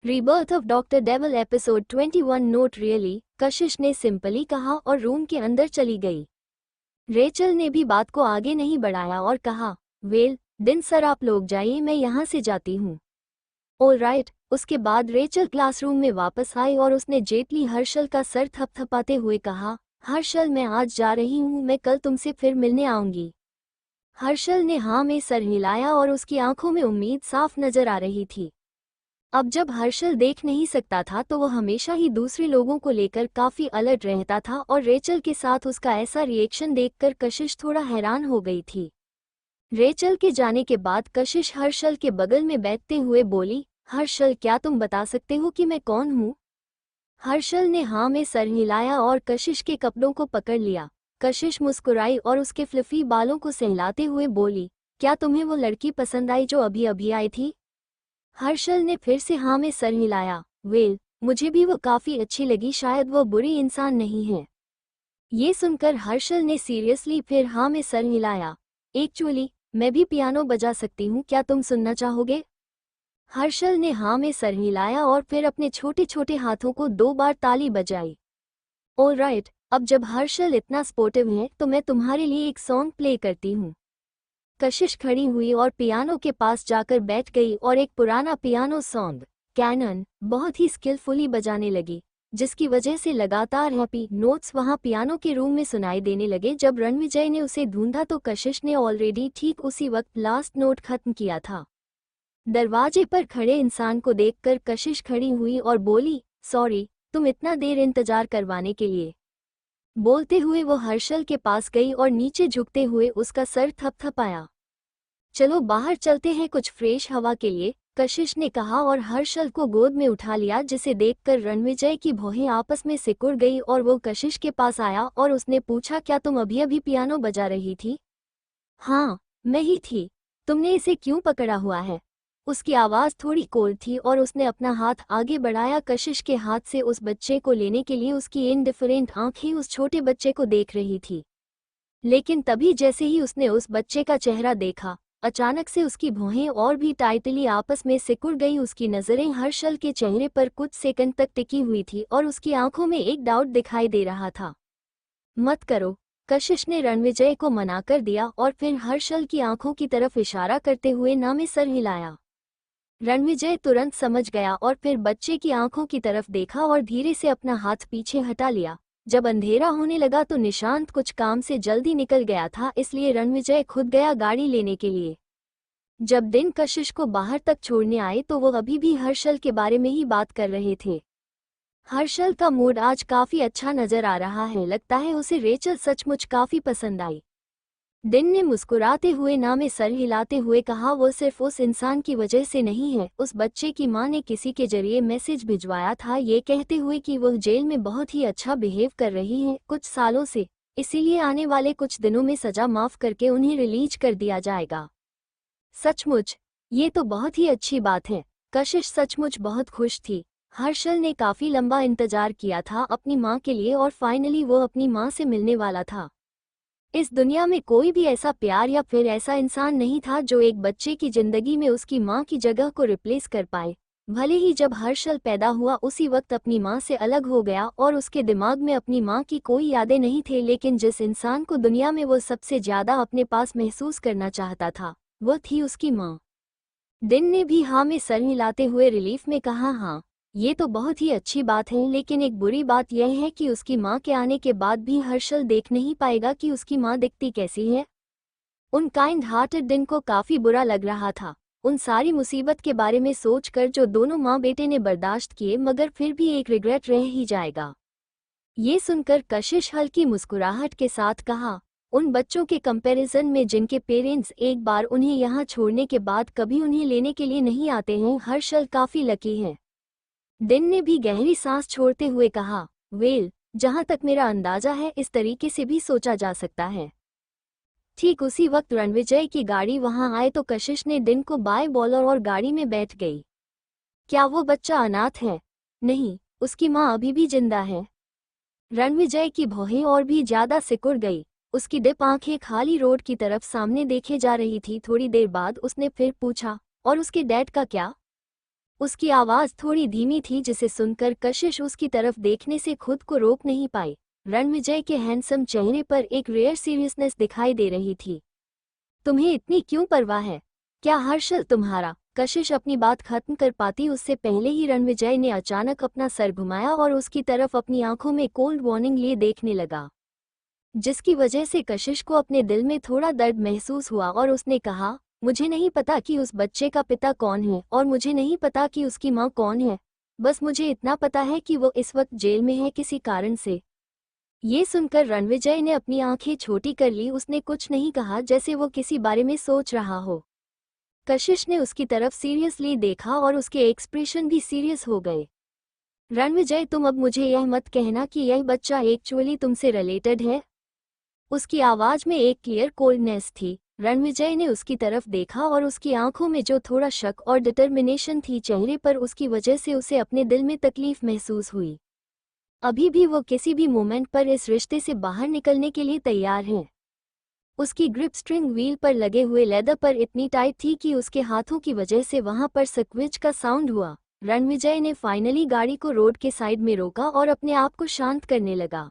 Rebirth of doctor devil episode 21 note really, कशिश ने simply कहा और रूम के अंदर चली गई। रेचल ने भी बात को आगे नहीं बढ़ाया और कहा, वेल दिन सर आप लोग जाइए, मैं यहाँ से जाती हूँ। All right. उसके बाद रेचल क्लासरूम में वापस आई और उसने जेटली हर्षल का सर थपथपाते हुए कहा, हर्षल मैं आज जा रही हूँ, मैं कल तुमसे फिर मिलने आऊंगी। हर्षल ने हाँ में सर हिलाया और उसकी आंखों में उम्मीद साफ नजर आ रही थी। अब जब हर्षल देख नहीं सकता था तो वो हमेशा ही दूसरे लोगों को लेकर काफी अलर्ट रहता था और रेचल के साथ उसका ऐसा रिएक्शन देखकर कशिश थोड़ा हैरान हो गई थी। रेचल के जाने के बाद कशिश हर्षल के बगल में बैठते हुए बोली, हर्षल क्या तुम बता सकते हो कि मैं कौन हूँ? हर्षल ने हाँ में सर हिलाया और कशिश के कपड़ों को पकड़ लिया। कशिश मुस्कुराई और उसके फ्लफी बालों को सहलाते हुए बोली, क्या तुम्हें वो लड़की पसंद आई जो अभी अभी आई थी? हर्षल ने फिर से हाँ में सर हिलाया। वेल मुझे भी वो काफी अच्छी लगी, शायद वो बुरी इंसान नहीं है। ये सुनकर हर्षल ने सीरियसली फिर हाँ में सर हिलाया। एक्चुअली मैं भी पियानो बजा सकती हूँ, क्या तुम सुनना चाहोगे? हर्षल ने हाँ में सर हिलाया और फिर अपने छोटे छोटे हाथों को 2 बार ताली बजाई। ऑल राइट, अब जब हर्षल इतना स्पोर्टिव है तो मैं तुम्हारे लिए एक सॉन्ग प्ले करती हूँ। कशिश खड़ी हुई और पियानो के पास जाकर बैठ गई और एक पुराना पियानो सॉन्ग कैनन बहुत ही स्किलफुली बजाने लगी, जिसकी वजह से लगातार हैप्पी नोट्स वहां पियानो के रूम में सुनाई देने लगे। जब रणविजय ने उसे ढूंढा तो कशिश ने ऑलरेडी ठीक उसी वक्त लास्ट नोट खत्म किया था। दरवाजे पर खड़े इंसान को देखकर कशिश खड़ी हुई और बोली, सॉरी तुम इतना देर इंतजार करवाने के लिए। बोलते हुए वो हर्षल के पास गई और नीचे झुकते हुए उसका सर थपथपाया। चलो बाहर चलते हैं कुछ फ्रेश हवा के लिए, कशिश ने कहा और हर्षल को गोद में उठा लिया, जिसे देखकर रणविजय की भौहें आपस में सिकुड़ गई और वो कशिश के पास आया और उसने पूछा, क्या तुम अभी अभी पियानो बजा रही थी? हाँ मैं ही थी। तुमने इसे क्यों पकड़ा हुआ है? उसकी आवाज़ थोड़ी कोल्ड थी और उसने अपना हाथ आगे बढ़ाया कशिश के हाथ से उस बच्चे को लेने के लिए। उसकी इनडिफरेंट आंखें उस छोटे बच्चे को देख रही थी, लेकिन तभी जैसे ही उसने उस बच्चे का चेहरा देखा, अचानक से उसकी भौहें और भी टाइटली आपस में सिकुड़ गई। उसकी नज़रें हर्षल के चेहरे पर कुछ सेकंड तक टिकी हुई थी और उसकी आंखों में एक डाउट दिखाई दे रहा था। मत करो, कशिश ने रणविजय को मना कर दिया और फिर हर्षल की आंखों की तरफ इशारा करते हुए ना में सर हिलाया। रणविजय तुरंत समझ गया और फिर बच्चे की आंखों की तरफ देखा और धीरे से अपना हाथ पीछे हटा लिया। जब अंधेरा होने लगा तो निशांत कुछ काम से जल्दी निकल गया था, इसलिए रणविजय खुद गया गाड़ी लेने के लिए। जब दिन कशिश को बाहर तक छोड़ने आए तो वो अभी भी हर्षल के बारे में ही बात कर रहे थे। हर्षल का मूड आज काफी अच्छा नजर आ रहा है, लगता है उसे रेचल सचमुच काफी पसंद आई। दिन ने मुस्कुराते हुए ना में सर हिलाते हुए कहा, वो सिर्फ उस इंसान की वजह से नहीं है, उस बच्चे की मां ने किसी के जरिए मैसेज भिजवाया था, ये कहते हुए कि वह जेल में बहुत ही अच्छा बिहेव कर रही है कुछ सालों से, इसीलिए आने वाले कुछ दिनों में सजा माफ करके उन्हें रिलीज कर दिया जाएगा। सचमुच ये तो बहुत ही अच्छी बात है। कशिश सचमुच बहुत खुश थी। हर्षल ने काफी लंबा इंतजार किया था अपनी मां के लिए और फाइनली वो अपनी मां से मिलने वाला था। इस दुनिया में कोई भी ऐसा प्यार या फिर ऐसा इंसान नहीं था जो एक बच्चे की जिंदगी में उसकी मां की जगह को रिप्लेस कर पाए। भले ही जब हर्षल पैदा हुआ उसी वक्त अपनी मां से अलग हो गया और उसके दिमाग में अपनी मां की कोई यादें नहीं थे, लेकिन जिस इंसान को दुनिया में वो सबसे ज्यादा अपने पास महसूस करना चाहता था वो थी उसकी मां। दिन ने भी हाँ में सर हिलाते हुए रिलीफ में कहा, हाँ ये तो बहुत ही अच्छी बात है, लेकिन एक बुरी बात यह है कि उसकी मां के आने के बाद भी हर्षल देख नहीं पाएगा कि उसकी मां दिखती कैसी है। उन काइंड हार्टेड दिन को काफी बुरा लग रहा था, उन सारी मुसीबत के बारे में सोचकर जो दोनों माँ बेटे ने बर्दाश्त किए, मगर फिर भी एक रिग्रेट रह ही जाएगा। ये सुनकर कशिश हल्की मुस्कुराहट के साथ कहा, उन बच्चों के कंपैरिजन में जिनके पेरेंट्स एक बार उन्हें यहाँ छोड़ने के बाद कभी उन्हें लेने के लिए नहीं आते हैं, हर्षल काफी लकी है। दिन ने भी गहरी सांस छोड़ते हुए कहा, वेल जहां तक मेरा अंदाजा है इस तरीके से भी सोचा जा सकता है। ठीक उसी वक्त रणविजय की गाड़ी वहां आए तो कशिश ने दिन को बाय बोला और गाड़ी में बैठ गई। क्या वो बच्चा अनाथ है? नहीं, उसकी माँ अभी भी जिंदा है। रणविजय की भौहें और भी ज्यादा सिकुड़ गई। उसकी डिप आंखें खाली रोड की तरफ सामने देखे जा रही थी। थोड़ी देर बाद उसने फिर पूछा, और उसके डैड का क्या? उसकी आवाज थोड़ी धीमी थी जिसे सुनकर कशिश उसकी तरफ देखने से खुद को रोक नहीं पाई। रणविजय के हैंडसम चेहरे पर एक रेयर सीरियसनेस दिखाई दे रही थी। तुम्हें इतनी क्यों परवाह है? क्या हर्षल तुम्हारा? कशिश अपनी बात खत्म कर पाती उससे पहले ही रणविजय ने अचानक अपना सर घुमाया और उसकी तरफ अपनी आंखों में कोल्ड वार्निंग लिए देखने लगा, जिसकी वजह से कशिश को अपने दिल में थोड़ा दर्द महसूस हुआ और उसने कहा, मुझे नहीं पता कि उस बच्चे का पिता कौन है और मुझे नहीं पता कि उसकी माँ कौन है। बस मुझे इतना पता है कि वो इस वक्त जेल में है किसी कारण से। ये सुनकर रणविजय ने अपनी आंखें छोटी कर ली। उसने कुछ नहीं कहा, जैसे वो किसी बारे में सोच रहा हो। कशिश ने उसकी तरफ सीरियसली देखा और उसके एक्सप्रेशन भी सीरियस हो गए। रणविजय, तुम अब मुझे यह मत कहना कि यह बच्चा एक्चुअली तुमसे रिलेटेड है। उसकी आवाज में एक क्लियर कोल्डनेस थी। रणविजय ने उसकी तरफ देखा और उसकी आंखों में जो थोड़ा शक और डिटर्मिनेशन थी चेहरे पर, उसकी वजह से उसे अपने दिल में तकलीफ महसूस हुई। अभी भी वो किसी भी मोमेंट पर इस रिश्ते से बाहर निकलने के लिए तैयार है। उसकी ग्रिप स्ट्रिंग व्हील पर लगे हुए लेदर पर इतनी टाइट थी कि उसके हाथों की वजह से वहां पर स्क्विच का साउंड हुआ। रणविजय ने फाइनली गाड़ी को रोड के साइड में रोका और अपने आप को शांत करने लगा।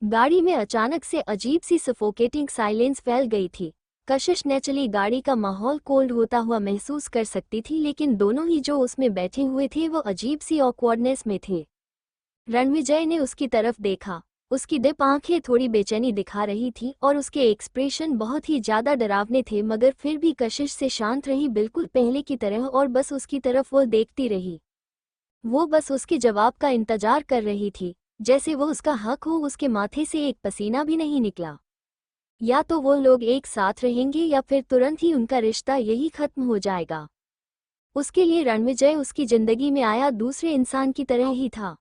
गाड़ी में अचानक से अजीब सी सफोकेटिंग साइलेंस फैल गई थी। कशिश नेचुरली गाड़ी का माहौल कोल्ड होता हुआ महसूस कर सकती थी, लेकिन दोनों ही जो उसमें बैठे हुए थे वो अजीब सी ऑकवर्डनेस में थे। रणविजय ने उसकी तरफ देखा। उसकी डिप आंखें थोड़ी बेचैनी दिखा रही थी और उसके एक्सप्रेशन बहुत ही ज्यादा डरावने थे, मगर फिर भी कशिश से शांत रही, बिल्कुल पहले की तरह, और बस उसकी तरफ वो देखती रही। वो बस उसके जवाब का इंतजार कर रही थी, जैसे वो उसका हक हो। उसके माथे से एक पसीना भी नहीं निकला। या तो वो लोग एक साथ रहेंगे या फिर तुरंत ही उनका रिश्ता यही खत्म हो जाएगा। उसके लिए रणविजय उसकी जिंदगी में आया दूसरे इंसान की तरह ही था।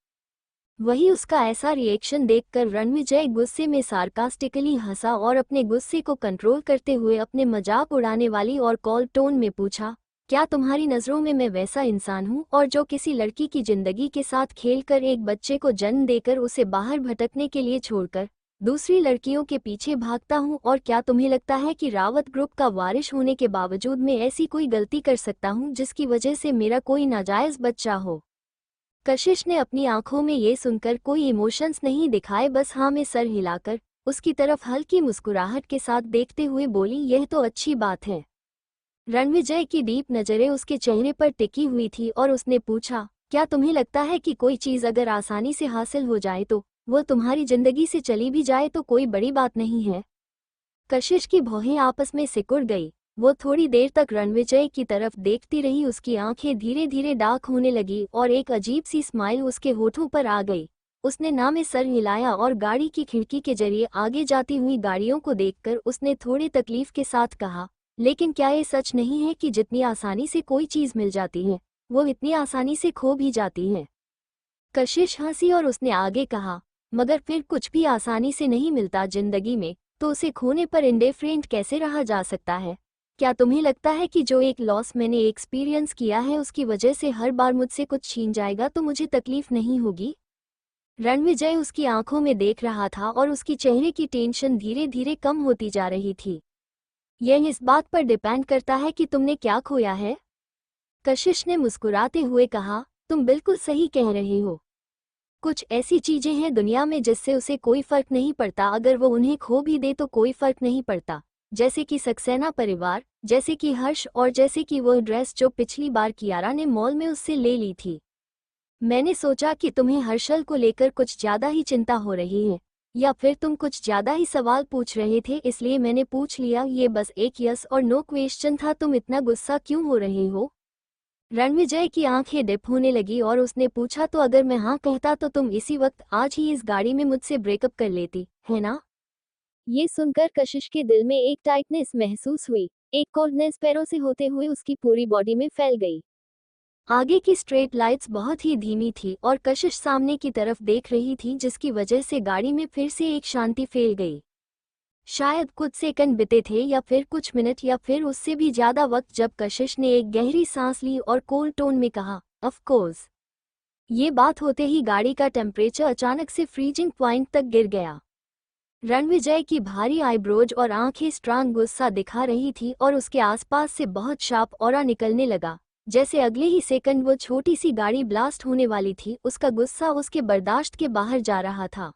वही उसका ऐसा रिएक्शन देखकर रणविजय गुस्से में सार्कास्टिकली हंसा और अपने गुस्से को कंट्रोल करते हुए अपने मजाक उड़ाने वाली और कॉल टोन में पूछा, क्या तुम्हारी नज़रों में मैं वैसा इंसान हूँ और जो किसी लड़की की जिंदगी के साथ खेलकर एक बच्चे को जन्म देकर उसे बाहर भटकने के लिए छोड़कर दूसरी लड़कियों के पीछे भागता हूँ? और क्या तुम्हें लगता है कि रावत ग्रुप का वारिश होने के बावजूद मैं ऐसी कोई गलती कर सकता हूँ जिसकी वजह से मेरा कोई नाजायज बच्चा हो? कशिश ने अपनी आंखों में ये सुनकर कोई इमोशंस नहीं दिखाए, बस हाँ में सर हिलाकर उसकी तरफ हल्की मुस्कुराहट के साथ देखते हुए बोली, यह तो अच्छी बात है। रणविजय की डीप नज़रें उसके चेहरे पर टिकी हुई थी और उसने पूछा, क्या तुम्हें लगता है कि कोई चीज़ अगर आसानी से हासिल हो जाए तो वो तुम्हारी जिंदगी से चली भी जाए तो कोई बड़ी बात नहीं है? कशिश की भौहें आपस में सिकुड़ गई। वो थोड़ी देर तक रणविजय की तरफ देखती रही। उसकी आंखें धीरे धीरे डार्क होने लगी और एक अजीब सी स्माइल उसके होठों पर आ गई। उसने ना में सर हिलाया और गाड़ी की खिड़की के जरिए आगे जाती हुई गाड़ियों को देखकर उसने थोड़ी तकलीफ के साथ कहा, लेकिन क्या ये सच नहीं है कि जितनी आसानी से कोई चीज़ मिल जाती है वो इतनी आसानी से खो भी जाती है? कशिश हंसी और उसने आगे कहा, मगर फिर कुछ भी आसानी से नहीं मिलता जिंदगी में, तो उसे खोने पर इंडिफरेंट कैसे रहा जा सकता है? क्या तुम्हें लगता है कि जो एक लॉस मैंने एक्सपीरियंस किया है उसकी वजह से हर बार मुझसे कुछ छीन जाएगा तो मुझे तकलीफ नहीं होगी? रणविजय उसकी आंखों में देख रहा था और उसकी चेहरे की टेंशन धीरे धीरे कम होती जा रही थी। यह इस बात पर डिपेंड करता है कि तुमने क्या खोया है। कशिश ने मुस्कुराते हुए कहा, तुम बिल्कुल सही कह रहे हो। कुछ ऐसी चीजें हैं दुनिया में जिससे उसे कोई फर्क नहीं पड़ता, अगर वो उन्हें खो भी दे तो कोई फर्क नहीं पड़ता। जैसे कि सक्सेना परिवार, जैसे कि हर्ष, और जैसे कि वो ड्रेस जो पिछली बार कियारा ने मॉल में उससे ले ली थी। मैंने सोचा कि तुम्हें हर्षल को लेकर कुछ ज्यादा ही चिंता हो रही है, या फिर तुम कुछ ज्यादा ही सवाल पूछ रहे थे, इसलिए मैंने पूछ लिया। ये बस एक यस और नो क्वेश्चन था। तुम इतना गुस्सा क्यों हो रहे हो? रणविजय की आंखें डिप होने लगी और उसने पूछा, तो अगर मैं हाँ कहता तो तुम इसी वक्त आज ही इस गाड़ी में मुझसे ब्रेकअप कर लेती, है ना? ये सुनकर कशिश के दिल में एक टाइटनेस महसूस हुई। एक कोल्डनेस पैरों से होते हुए उसकी पूरी बॉडी में फैल गई। आगे की स्ट्रेट लाइट्स बहुत ही धीमी थी और कशिश सामने की तरफ देख रही थी, जिसकी वजह से गाड़ी में फिर से एक शांति फैल गई। शायद कुछ सेकंड बीते थे या फिर कुछ मिनट या फिर उससे भी ज्यादा वक्त, जब कशिश ने एक गहरी सांस ली और कोल्ड टोन में कहा, ऑफ कोर्स। ये बात होते ही गाड़ी का टेम्परेचर अचानक से फ्रीजिंग पॉइंट तक गिर गया। रणविजय की भारी आईब्रोज और आंखें स्ट्रांग गुस्सा दिखा रही थी और उसके आसपास से बहुत शार्प ऑरा निकलने लगा, जैसे अगले ही सेकंड वो छोटी सी गाड़ी ब्लास्ट होने वाली थी। उसका गुस्सा उसके बर्दाश्त के बाहर जा रहा था।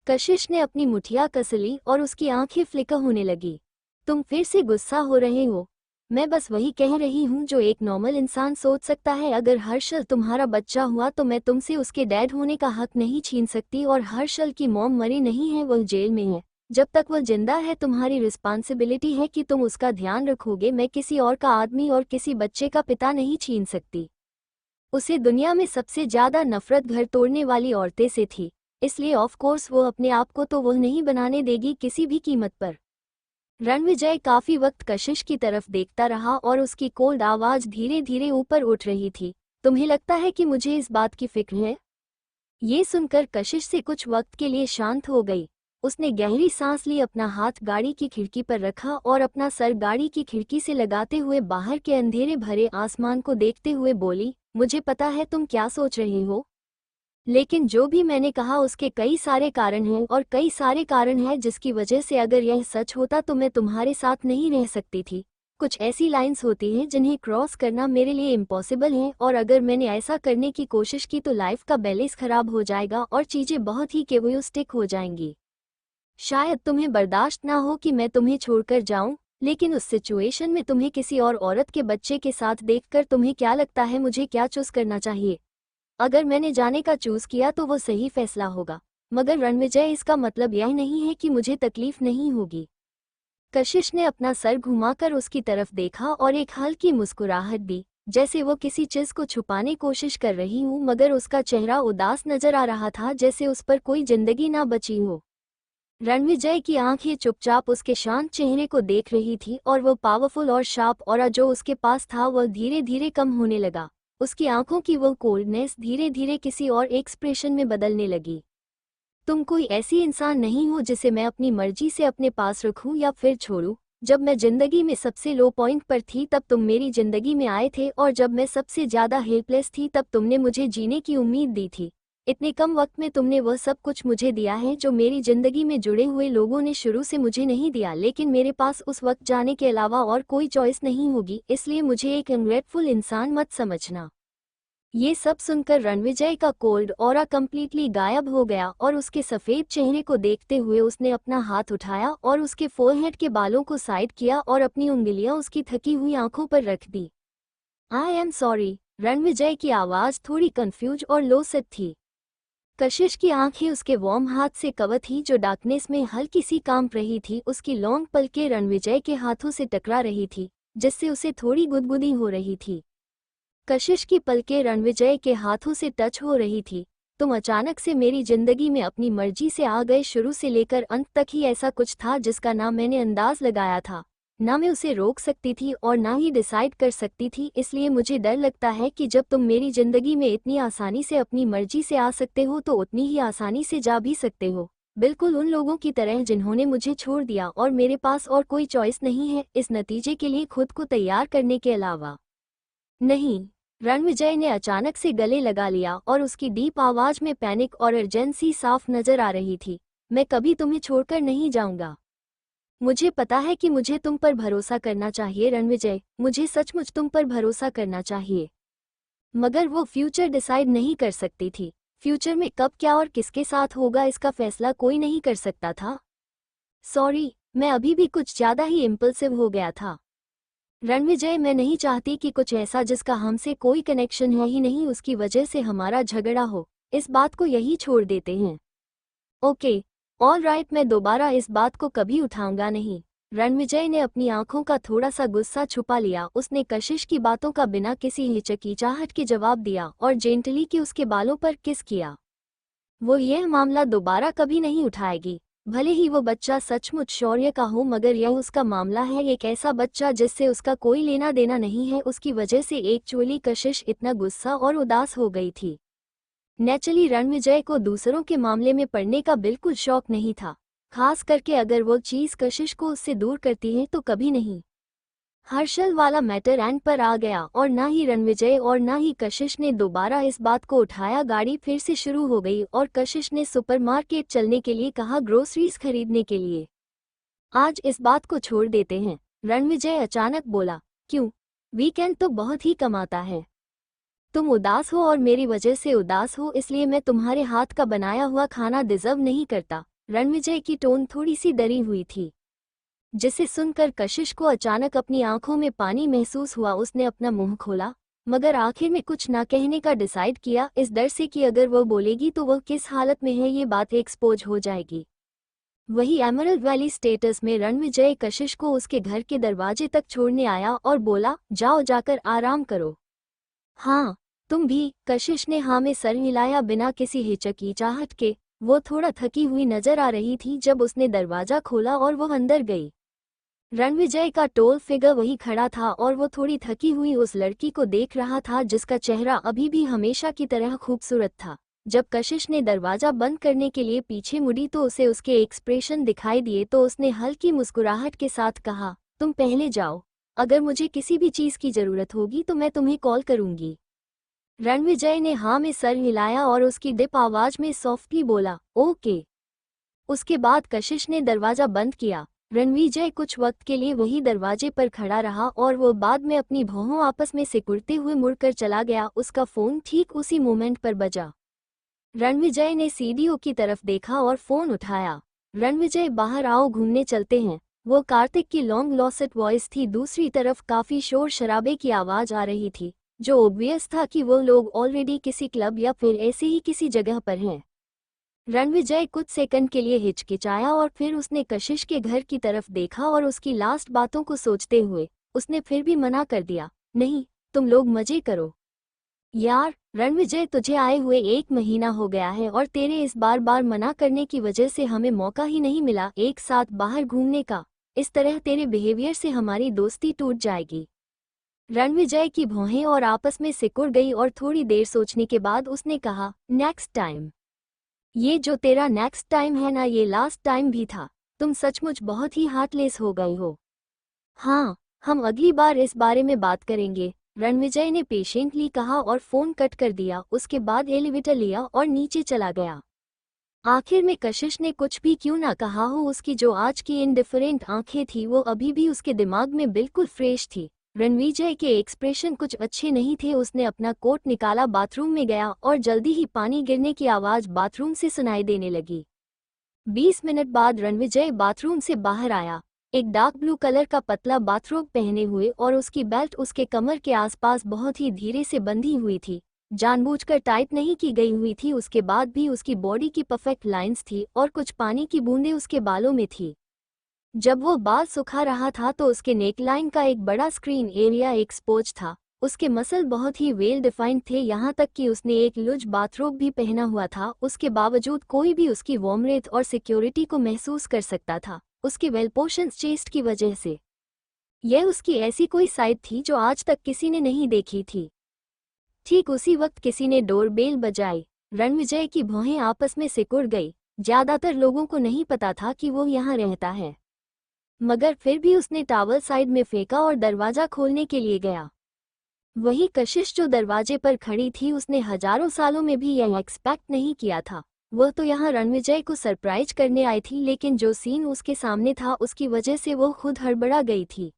कशिश ने अपनी मुठिया कस ली और उसकी आंखें फ्लिकर होने लगी। तुम फिर से गुस्सा हो रहे हो? मैं बस वही कह रही हूँ जो एक नॉर्मल इंसान सोच सकता है। अगर हर्षल तुम्हारा बच्चा हुआ तो मैं तुमसे उसके डैड होने का हक नहीं छीन सकती, और हर्षल की मॉम मरी नहीं है, वो जेल में है। जब तक वो जिंदा है तुम्हारी रिस्पॉन्सिबिलिटी है कि तुम उसका ध्यान रखोगे। मैं किसी और का आदमी और किसी बच्चे का पिता नहीं छीन सकती। उसे दुनिया में सबसे ज्यादा नफरत घर तोड़ने वाली औरतें से थी, इसलिए ऑफ कोर्स वो अपने आप को तो वो नहीं बनाने देगी किसी भी कीमत पर। रणविजय काफी वक्त कशिश की तरफ देखता रहा और उसकी कोल्ड आवाज धीरे धीरे ऊपर उठ रही थी। तुम्हें लगता है कि मुझे इस बात की फिक्र है? ये सुनकर कशिश से कुछ वक्त के लिए शांत हो गई। उसने गहरी सांस ली, अपना हाथ गाड़ी की खिड़की पर रखा और अपना सर गाड़ी की खिड़की से लगाते हुए बाहर के अंधेरे भरे आसमान को देखते हुए बोली, मुझे पता है तुम क्या सोच रहे हो, लेकिन जो भी मैंने कहा उसके कई सारे कारण हैं, और कई सारे कारण हैं जिसकी वजह से अगर यह सच होता तो मैं तुम्हारे साथ नहीं रह सकती थी। कुछ ऐसी लाइंस होती हैं जिन्हें क्रॉस करना मेरे लिए इम्पॉसिबल है, और अगर मैंने ऐसा करने की कोशिश की तो लाइफ का बैलेंस खराब हो जाएगा और चीजें बहुत ही केओस्टिक हो जाएंगी। शायद तुम्हें बर्दाश्त ना हो कि मैं तुम्हें छोड़कर जाऊं, लेकिन उस सिचुएशन में तुम्हें किसी और औरत के बच्चे के साथ देखकर तुम्हें क्या लगता है मुझे क्या चूज करना चाहिए? अगर मैंने जाने का चूज किया तो वो सही फैसला होगा, मगर रणविजय इसका मतलब यह नहीं है कि मुझे तकलीफ नहीं होगी। कशिश ने अपना सर घुमाकर उसकी तरफ देखा और एक हल्की मुस्कुराहट दी, जैसे वो किसी चीज को छुपाने कोशिश कर रही हूँ, मगर उसका चेहरा उदास नजर आ रहा था, जैसे उस पर कोई जिंदगी ना बची हो। रणविजय की आंखें चुपचाप उसके शांत चेहरे को देख रही थी, और वो पावरफुल और शार्प ऑरा जो उसके पास था वह धीरे धीरे कम होने लगा। उसकी आंखों की वो कोल्डनेस धीरे धीरे किसी और एक्सप्रेशन में बदलने लगी। तुम कोई ऐसी इंसान नहीं हो जिसे मैं अपनी मर्जी से अपने पास रखूं या फिर छोड़ूं। जब मैं जिंदगी में सबसे लो पॉइंट पर थी तब तुम मेरी जिंदगी में आए थे, और जब मैं सबसे ज्यादा हेल्पलेस थी तब तुमने मुझे जीने की उम्मीद दी थी। इतने कम वक्त में तुमने वह सब कुछ मुझे दिया है जो मेरी जिंदगी में जुड़े हुए लोगों ने शुरू से मुझे नहीं दिया, लेकिन मेरे पास उस वक्त जाने के अलावा और कोई चॉइस नहीं होगी, इसलिए मुझे एक अनग्रेटफुल इंसान मत समझना। ये सब सुनकर रणविजय का कोल्ड ऑरा कंप्लीटली गायब हो गया, और उसके सफेद चेहरे को देखते हुए उसने अपना हाथ उठाया और उसके फोरहेड के बालों को साइड किया और अपनी उंगलियां उसकी थकी हुई आंखों पर रख दी। I am sorry. रणविजय की आवाज थोड़ी कंफ्यूज और लो सेट थी। कशिश की आंखें उसके वार्म हाथ से कवर थी जो डार्कनेस में हल्की सी कांप रही थी। उसकी लॉन्ग पलकें रणविजय के हाथों से टकरा रही थी, जिससे उसे थोड़ी गुदगुदी हो रही थी। कशिश की पलकें रणविजय के हाथों से टच हो रही थी। तुम अचानक से मेरी जिंदगी में अपनी मर्जी से आ गए। शुरू से लेकर अंत तक ही ऐसा कुछ था जिसका ना मैंने अंदाज लगाया था, ना मैं उसे रोक सकती थी और ना ही डिसाइड कर सकती थी। इसलिए मुझे डर लगता है कि जब तुम मेरी जिंदगी में इतनी आसानी से अपनी मर्जी से आ सकते हो तो उतनी ही आसानी से जा भी सकते हो, बिल्कुल उन लोगों की तरह जिन्होंने मुझे छोड़ दिया और मेरे पास और कोई चॉइस नहीं है इस नतीजे के लिए खुद को तैयार करने के अलावा। नहीं। रणविजय ने अचानक से गले लगा लिया और उसकी डीप आवाज में पैनिक और अर्जेंसी साफ नजर आ रही थी। मैं कभी तुम्हें छोड़कर नहीं जाऊंगा। मुझे पता है कि मुझे तुम पर भरोसा करना चाहिए रणविजय, मुझे सचमुच तुम पर भरोसा करना चाहिए। मगर वो फ्यूचर डिसाइड नहीं कर सकती थी। फ्यूचर में कब क्या और किसके साथ होगा इसका फैसला कोई नहीं कर सकता था। सॉरी, मैं अभी भी कुछ ज्यादा ही इम्पल्सिव हो गया था। रणविजय, मैं नहीं चाहती कि कुछ ऐसा जिसका हमसे कोई कनेक्शन है ही नहीं उसकी वजह से हमारा झगड़ा हो। इस बात को यही छोड़ देते हैं। ओके, ऑल राइट, मैं दोबारा इस बात को कभी उठाऊंगा नहीं। रणविजय ने अपनी आंखों का थोड़ा सा गुस्सा छुपा लिया। उसने कशिश की बातों का बिना किसी हिचकिचाहट के जवाब दिया और जेंटली कि उसके बालों पर किस किया। वो यह मामला दोबारा कभी नहीं उठाएगी, भले ही वो बच्चा सचमुच शौर्य का हो, मगर यह उसका मामला है, एक ऐसा बच्चा जिससे उसका कोई लेना देना नहीं है। उसकी वजह से एक्चुअली कशिश इतना गुस्सा और उदास हो गई थी। नेचुरली रणविजय को दूसरों के मामले में पड़ने का बिल्कुल शौक नहीं था, खास करके अगर वो चीज कशिश को उससे दूर करती है तो कभी नहीं। हर्षल वाला मैटर एंड पर आ गया और ना ही रणविजय और ना ही कशिश ने दोबारा इस बात को उठाया। गाड़ी फिर से शुरू हो गई और कशिश ने सुपरमार्केट चलने के लिए कहा, ग्रोसरीज खरीदने के लिए। आज इस बात को छोड़ देते हैं, रणविजय अचानक बोला। क्यों? वीकेंड तो बहुत ही कमाता है। तुम उदास हो और मेरी वजह से उदास हो, इसलिए मैं तुम्हारे हाथ का बनाया हुआ खाना डिजर्व नहीं करता। रणविजय की टोन थोड़ी सी डरी हुई थी, जिसे सुनकर कशिश को अचानक अपनी आंखों में पानी महसूस हुआ। उसने अपना मुंह खोला, मगर आखिर में कुछ ना कहने का डिसाइड किया, इस डर से कि अगर वह बोलेगी तो वह किस हालत में है ये बात एक्सपोज हो जाएगी। वही एमरल्ड वैली स्टेटस में रणविजय कशिश को उसके घर के दरवाजे तक छोड़ने आया और बोला, जाओ जाकर आराम करो। हाँ, तुम भी। कशिश ने हाँ में सर हिलाया बिना किसी हिचकिचाहट के। वो थोड़ा थकी हुई नजर आ रही थी जब उसने दरवाजा खोला और वो अंदर गई। रणविजय का टोल फिगर वही खड़ा था और वो थोड़ी थकी हुई उस लड़की को देख रहा था जिसका चेहरा अभी भी हमेशा की तरह खूबसूरत था। जब कशिश ने दरवाजा बंद करने के लिए पीछे मुड़ी तो उसे उसके एक्सप्रेशन दिखाई दिए, तो उसने हल्की मुस्कुराहट के साथ कहा, तुम पहले जाओ। अगर मुझे किसी भी चीज की जरूरत होगी तो मैं तुम्हें कॉल करूंगी। रणविजय ने हाँ में सर हिलाया और उसकी डिप आवाज में सॉफ्टली बोला, ओके। उसके बाद कशिश ने दरवाजा बंद किया। रणविजय कुछ वक्त के लिए वही दरवाजे पर खड़ा रहा और वो बाद में अपनी भौहों आपस में सिकुड़ते हुए मुड़कर चला गया। उसका फोन ठीक उसी मोमेंट पर बजा। रणविजय ने सीढ़ियों की तरफ देखा और फोन उठाया। रणविजय, बाहर आओ, घूमने चलते हैं। वो कार्तिक की लॉन्ग लॉसेट वॉइस थी। दूसरी तरफ काफी शोर शराबे की आवाज आ रही थी, जो ऑब्वियस था कि वो लोग ऑलरेडी किसी क्लब या फिर ऐसे ही किसी जगह पर हैं। रणविजय कुछ सेकंड के लिए हिचकिचाया और फिर उसने कशिश के घर की तरफ देखा और उसकी लास्ट बातों को सोचते हुए उसने फिर भी मना कर दिया, नहीं, तुम लोग मजे करो। यार रणविजय, तुझे आए हुए 1 महीना हो गया है और तेरे इस बार बार मना करने की वजह से हमें मौका ही नहीं मिला एक साथ बाहर घूमने का। इस तरह तेरे बिहेवियर से हमारी दोस्ती टूट जाएगी। रणविजय की भौहें और आपस में सिकुड़ गई और थोड़ी देर सोचने के बाद उसने कहा, नेक्स्ट टाइम। ये जो तेरा नेक्स्ट टाइम है ना, ये लास्ट टाइम भी था। तुम सचमुच बहुत ही हार्टलेस हो गए हो। हाँ, हम अगली बार इस बारे में बात करेंगे, रणविजय ने पेशेंटली कहा और फोन कट कर दिया। उसके बाद एलिवेटर लिया और नीचे चला गया। आखिर में कशिश ने कुछ भी क्यों ना कहा हो, उसकी जो आज की इंडिफरेंट आंखें थी वो अभी भी उसके दिमाग में बिल्कुल फ्रेश थी। रणविजय के एक्सप्रेशन कुछ अच्छे नहीं थे। उसने अपना कोट निकाला, बाथरूम में गया और जल्दी ही पानी गिरने की आवाज बाथरूम से सुनाई देने लगी। 20 मिनट बाद रणविजय बाथरूम से बाहर आया। एक डार्क ब्लू कलर का पतला बाथरोब पहने हुए और उसकी बेल्ट उसके कमर के आसपास बहुत ही धीरे से बंधी हुई थी, जानबूझकर टाइट नहीं की गई हुई थी। उसके बाद भी उसकी बॉडी की परफेक्ट लाइंस थी और कुछ पानी की बूंदें उसके बालों में थी। जब वो बाल सुखा रहा था तो उसके नेकलाइन का एक बड़ा स्क्रीन एरिया एक्सपोज था। उसके मसल बहुत ही वेल डिफाइंड थे, यहाँ तक कि उसने एक लूज बाथरोब भी पहना हुआ था। उसके बावजूद कोई भी उसकी वार्मथ और सिक्योरिटी को महसूस कर सकता था, उसके वेल पोर्शंस चेस्ट की वजह से। यह उसकी ऐसी कोई साइड थी जो आज तक किसी ने नहीं देखी थी। ठीक उसी वक्त किसी ने डोरबेल बजाई। रणविजय की भौहें आपस में सिकुड़ गई। ज्यादातर लोगों को नहीं पता था कि वो यहाँ रहता है, मगर फिर भी उसने टॉवल साइड में फेंका और दरवाजा खोलने के लिए गया। वही कशिश जो दरवाजे पर खड़ी थी, उसने हजारों सालों में भी यह एक्सपेक्ट नहीं किया था। वह तो यहाँ रणविजय को सरप्राइज करने आई थी, लेकिन जो सीन उसके सामने था उसकी वजह से वो खुद हड़बड़ा गई थी।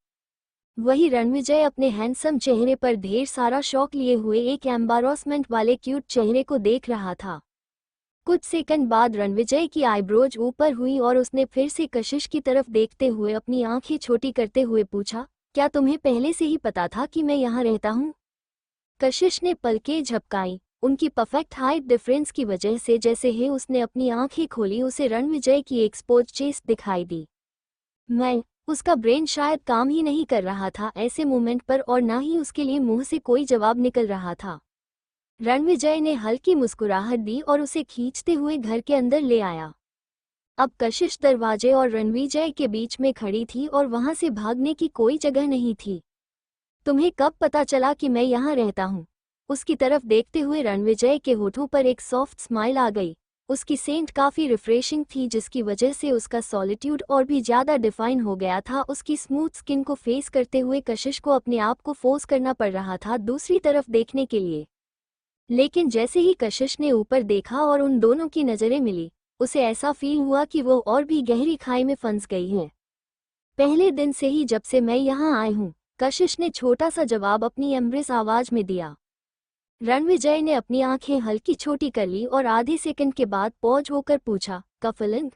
वही रणविजय अपने हैंडसम चेहरे पर ढेर सारा शौक लिए हुए एक एम्बारसमेंट वाले क्यूट चेहरे को देख रहा था। कुछ सेकंड बाद रणविजय की आईब्रोज ऊपर हुई और उसने फिर से कशिश की तरफ देखते हुए अपनी आंखें छोटी करते हुए पूछा, क्या तुम्हें पहले से ही पता था कि मैं यहाँ रहता हूँ? कशिश ने पलकें झपकाई। उनकी परफेक्ट हाइट डिफरेंस की वजह से जैसे ही उसने अपनी आंखें खोली, उसे रणविजय की एक्सपोज चेस्ट दिखाई दी। उसका ब्रेन शायद काम ही नहीं कर रहा था ऐसे मोमेंट पर, और ना ही उसके लिए मुंह से कोई जवाब निकल रहा था। रणविजय ने हल्की मुस्कुराहट दी और उसे खींचते हुए घर के अंदर ले आया। अब कशिश दरवाजे और रणविजय के बीच में खड़ी थी और वहां से भागने की कोई जगह नहीं थी। तुम्हें कब पता चला कि मैं यहाँ रहता हूँ? उसकी तरफ देखते हुए रणविजय के होठों पर एक सॉफ्ट स्माइल आ गई। उसकी सेंट काफी रिफ्रेशिंग थी, जिसकी वजह से उसका सॉलिट्यूड और भी ज्यादा डिफाइन हो गया था। उसकी स्मूथ स्किन को फेस करते हुए कशिश को अपने आप को फोर्स करना पड़ रहा था दूसरी तरफ देखने के लिए। लेकिन जैसे ही कशिश ने ऊपर देखा और उन दोनों की नजरें मिली, उसे ऐसा फील हुआ कि वो और भी गहरी खाई में फंस गई है। पहले दिन से ही जब से मैं यहाँ आई हूँ, कशिश ने छोटा सा जवाब अपनी एम्ब्रेस आवाज में दिया। रणविजय ने अपनी आंखें हल्की छोटी कर ली और आधे सेकंड के बाद पॉज होकर पूछा, कफलिंग?